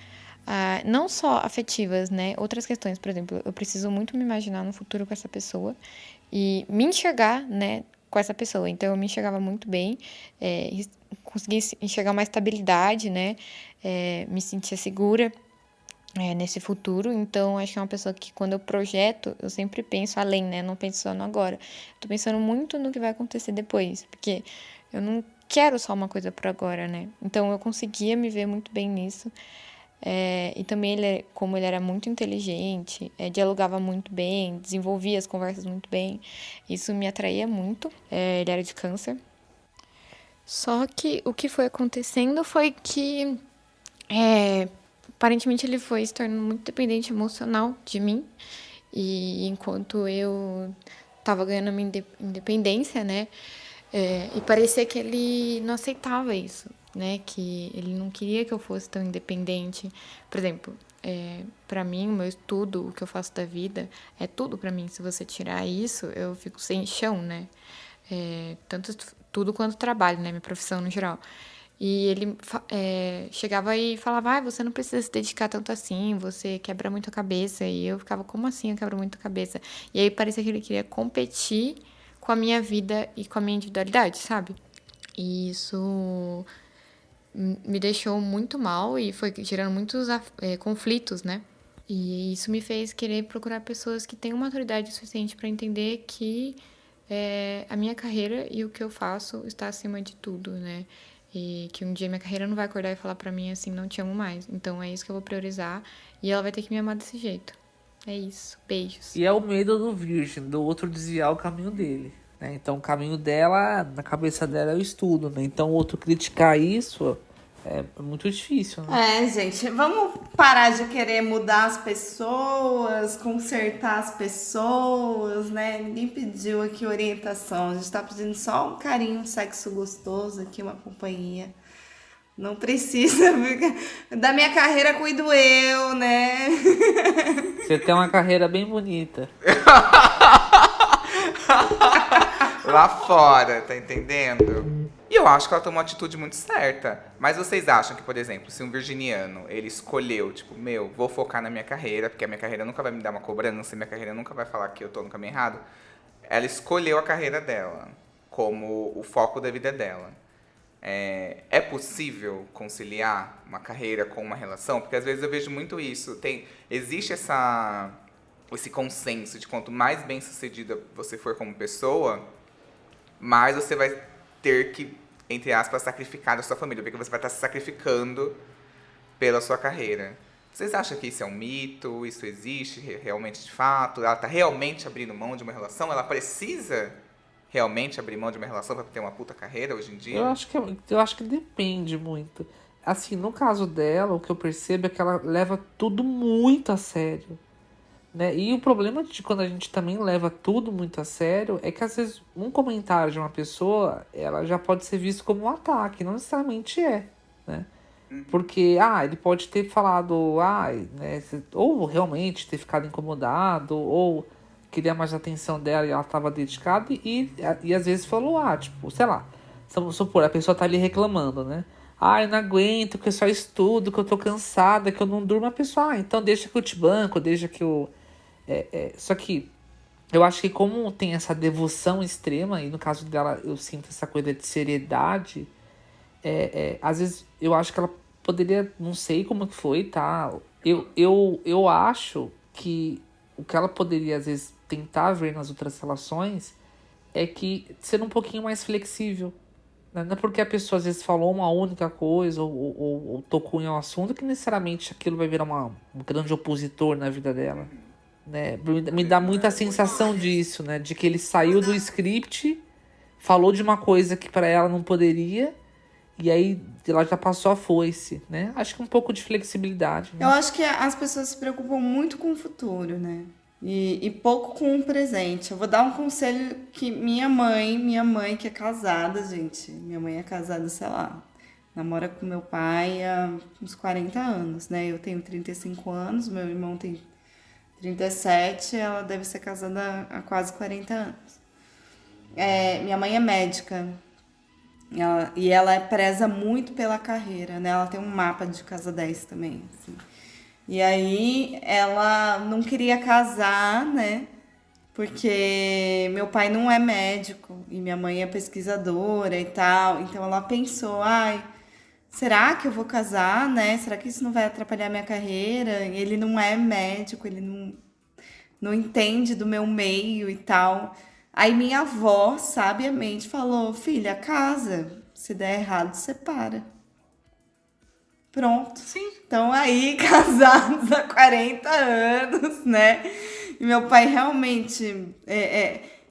não só afetivas, né? Outras questões, por exemplo, eu preciso muito me imaginar no futuro com essa pessoa e me enxergar, né, com essa pessoa. Então, eu me enxergava muito bem, consegui enxergar uma estabilidade, né? Me sentia segura nesse futuro. Então, acho que é uma pessoa que, quando eu projeto, eu sempre penso além, né? Não penso só no agora. Tô pensando muito no que vai acontecer depois, porque eu não quero só uma coisa por agora, né? Então, eu conseguia me ver muito bem nisso. E também, como ele era muito inteligente, dialogava muito bem, desenvolvia as conversas muito bem, isso me atraía muito. Ele era de Câncer. Só que o que foi acontecendo foi que, aparentemente, ele foi se tornando muito dependente emocional de mim. E enquanto eu estava ganhando a minha independência, né? E parecia que ele não aceitava isso, né? Que ele não queria que eu fosse tão independente. Por exemplo, para mim, o meu estudo, o que eu faço da vida, é tudo para mim. Se você tirar isso, eu fico sem chão, né? Tanto tudo quanto trabalho, né? Minha profissão no geral. E ele chegava e falava, você não precisa se dedicar tanto assim, você quebra muito a cabeça. E eu ficava, como assim eu quebro muito a cabeça? E aí parecia que ele queria competir com a minha vida e com a minha individualidade, sabe? E isso me deixou muito mal e foi gerando muitos conflitos, né? E isso me fez querer procurar pessoas que tenham maturidade suficiente para entender que a minha carreira e o que eu faço está acima de tudo, né? E que um dia minha carreira não vai acordar e falar pra mim assim, não te amo mais. Então é isso que eu vou priorizar e ela vai ter que me amar desse jeito. É isso, beijos. E é o medo do virgem, do outro desviar o caminho dele, né? Então o caminho dela, na cabeça dela, é o estudo, né? Então o outro criticar isso é muito difícil, né? Gente, vamos parar de querer mudar as pessoas, consertar as pessoas, né? Ninguém pediu aqui orientação, a gente tá pedindo só um carinho, um sexo gostoso aqui, uma companhia. Não precisa, da minha carreira cuido eu, né? Você tem uma carreira bem bonita. Lá fora, tá entendendo? E eu acho que ela tomou uma atitude muito certa. Mas vocês acham que, por exemplo, se um virginiano, ele escolheu, tipo, vou focar na minha carreira, porque a minha carreira nunca vai me dar uma cobrança, minha carreira nunca vai falar que eu tô no caminho errado. Ela escolheu a carreira dela como o foco da vida dela. É possível conciliar uma carreira com uma relação? Porque às vezes eu vejo muito isso. Existe esse consenso de quanto mais bem-sucedida você for como pessoa, mais você vai ter que, entre aspas, sacrificar da sua família, porque você vai estar se sacrificando pela sua carreira. Vocês acham que isso é um mito? Isso existe realmente de fato? Ela está realmente abrindo mão de uma relação? Ela precisa realmente abrir mão de uma relação para ter uma puta carreira hoje em dia? Eu acho que depende muito. Assim, no caso dela, o que eu percebo é que ela leva tudo muito a sério, né? E o problema de quando a gente também leva tudo muito a sério é que às vezes um comentário de uma pessoa, ela já pode ser visto como um ataque, não necessariamente né? Porque, ele pode ter falado, né, ou realmente ter ficado incomodado, ou queria mais atenção dela e ela estava dedicada, e às vezes falou, tipo, sei lá, vamos supor, a pessoa tá ali reclamando, né? Eu não aguento, que eu só estudo, que eu tô cansada, que eu não durmo. A pessoa, então deixa que eu te banco, deixa que eu... Só que eu acho que como tem essa devoção extrema, e no caso dela eu sinto essa coisa de seriedade, às vezes eu acho que ela poderia, não sei como que foi, tá? Eu acho que o que ela poderia às vezes tentar ver nas outras relações é que ser um pouquinho mais flexível. Não é porque a pessoa às vezes falou uma única coisa ou tocou em um assunto que necessariamente aquilo vai virar um grande opositor na vida dela. Né? Me dá muita sensação disso, né? De que ele saiu do script, falou de uma coisa que para ela não poderia, e aí ela já passou a foice, né? Acho que um pouco de flexibilidade. Né? Eu acho que as pessoas se preocupam muito com o futuro, né? E pouco com o presente. Eu vou dar um conselho que minha mãe que é casada, gente. Minha mãe é casada, sei lá, namora com meu pai há uns 40 anos, né? Eu tenho 35 anos, meu irmão tem 37, ela deve ser casada há quase 40 anos. Minha mãe é médica. Ela preza muito pela carreira, né? Ela tem um mapa de casa 10 também, assim. E aí ela não queria casar, né? Porque meu pai não é médico e minha mãe é pesquisadora e tal. Então ela pensou, será que eu vou casar, né? Será que isso não vai atrapalhar minha carreira? Ele não é médico, ele não entende do meu meio e tal. Aí minha avó, sabiamente, falou, filha, casa. Se der errado, separa. Pronto. Sim. Então aí, casados há 40 anos, né? E meu pai realmente,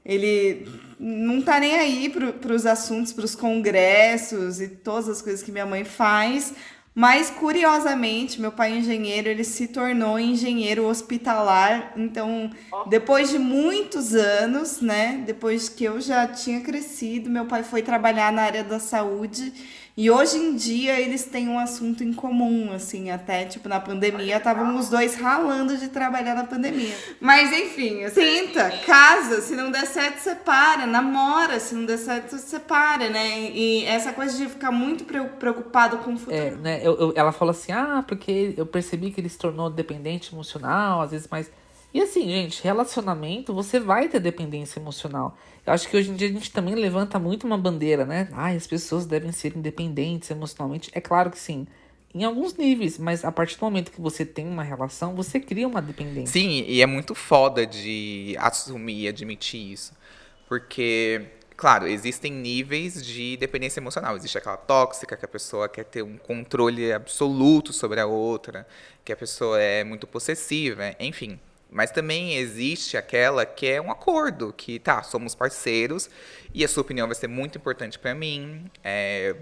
ele não tá nem aí pros assuntos, pros congressos e todas as coisas que minha mãe faz. Mas, curiosamente, meu pai é engenheiro, ele se tornou engenheiro hospitalar. Então, depois de muitos anos, né? Depois que eu já tinha crescido, meu pai foi trabalhar na área da saúde. E hoje em dia eles têm um assunto em comum, assim, até tipo na pandemia estavam os dois ralando de trabalhar na pandemia. Mas enfim, tenta, casa, se não der certo, separa, namora, se não der certo, separa, né? E essa coisa de ficar muito preocupado com o futuro. Né? Ela falou assim, porque eu percebi que ele se tornou dependente emocional, às vezes mais... E assim, gente, relacionamento, você vai ter dependência emocional. Eu acho que hoje em dia a gente também levanta muito uma bandeira, né? As pessoas devem ser independentes emocionalmente. É claro que sim, em alguns níveis, mas a partir do momento que você tem uma relação, você cria uma dependência. Sim, e é muito foda de assumir e admitir isso. Porque, claro, existem níveis de dependência emocional. Existe aquela tóxica, que a pessoa quer ter um controle absoluto sobre a outra, que a pessoa é muito possessiva, enfim. Mas também existe aquela que é um acordo, que somos parceiros e a sua opinião vai ser muito importante para mim,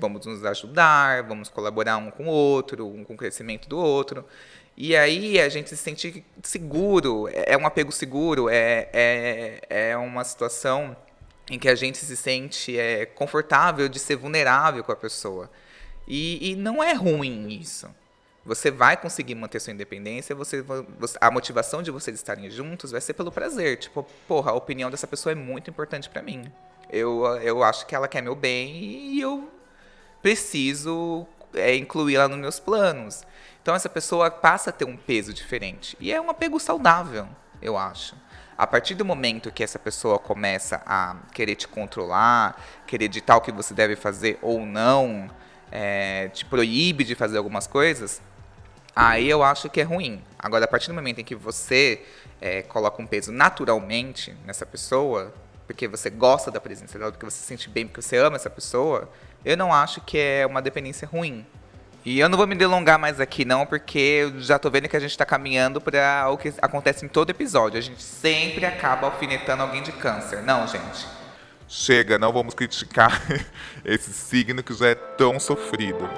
vamos nos ajudar, vamos colaborar um com o outro, um com o crescimento do outro. E aí a gente se sente seguro, é um apego seguro, é uma situação em que a gente se sente confortável de ser vulnerável com a pessoa. E não é ruim isso. Você vai conseguir manter sua independência, a motivação de vocês estarem juntos vai ser pelo prazer. Tipo, a opinião dessa pessoa é muito importante pra mim. Eu acho que ela quer meu bem e eu preciso incluí-la nos meus planos. Então essa pessoa passa a ter um peso diferente. E é um apego saudável, eu acho. A partir do momento que essa pessoa começa a querer te controlar, querer ditar o que você deve fazer ou não, te proíbe de fazer algumas coisas, aí eu acho que é ruim. Agora, a partir do momento em que você coloca um peso naturalmente nessa pessoa, porque você gosta da presença dela, porque você se sente bem, porque você ama essa pessoa, eu não acho que é uma dependência ruim. E eu não vou me delongar mais aqui não, porque eu já tô vendo que a gente tá caminhando para o que acontece em todo episódio. A gente sempre acaba alfinetando alguém de câncer. Não, gente. Chega, não vamos criticar esse signo que já é tão sofrido.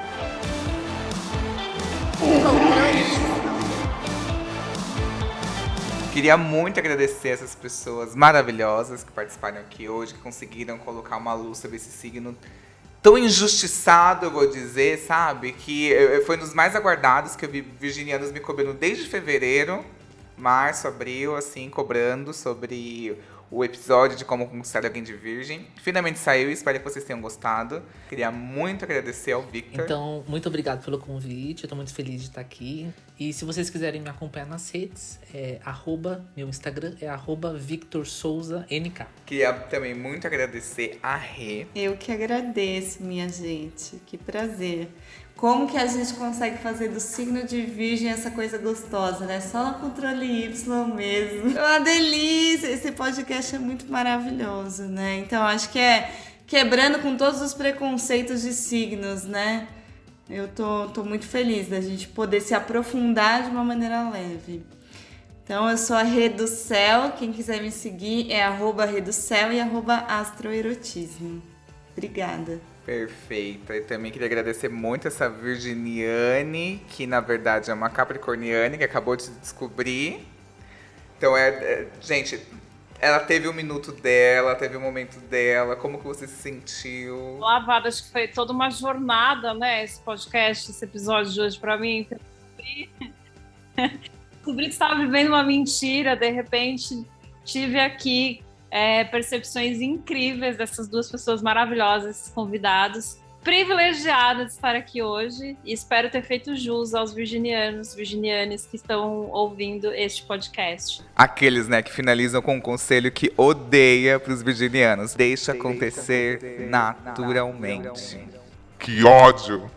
Queria muito agradecer essas pessoas maravilhosas que participaram aqui hoje, que conseguiram colocar uma luz sobre esse signo tão injustiçado, eu vou dizer, sabe? Que foi um dos mais aguardados, que eu vi virginianos me cobrando desde fevereiro, março, abril, assim, cobrando sobre o episódio de como conquistar alguém de virgem. Finalmente saiu e espero que vocês tenham gostado. Queria muito agradecer ao Victor. Então, muito obrigado pelo convite. Eu tô muito feliz de estar aqui. E se vocês quiserem me acompanhar nas redes, meu Instagram é @VictorSouzaNK. Queria também muito agradecer a Rê. Eu que agradeço, minha gente. Que prazer. Como que a gente consegue fazer do signo de virgem essa coisa gostosa, né? Só no controle Y mesmo. É uma delícia! Esse podcast é muito maravilhoso, né? Então, acho que é quebrando com todos os preconceitos de signos, né? Eu tô muito feliz da gente poder se aprofundar de uma maneira leve. Então, eu sou a Rê do Céu. Quem quiser me seguir é @Rê do Céu e @astroerotismo. Obrigada. Perfeito. Eu também queria agradecer muito essa virginiane, que na verdade é uma capricorniane, que acabou de descobrir. Então, gente, ela teve um minuto dela, teve um momento dela. Como que você se sentiu? Lavada, acho que foi toda uma jornada, né? Esse podcast, esse episódio de hoje pra mim. Descobri que estava vivendo uma mentira, de repente tive aqui percepções incríveis dessas duas pessoas maravilhosas, esses convidados. Privilegiada de estar aqui hoje e espero ter feito jus aos virginianes que estão ouvindo este podcast. Aqueles, né, que finalizam com um conselho que odeia pros virginianos. Deixa acontecer naturalmente. Que ódio!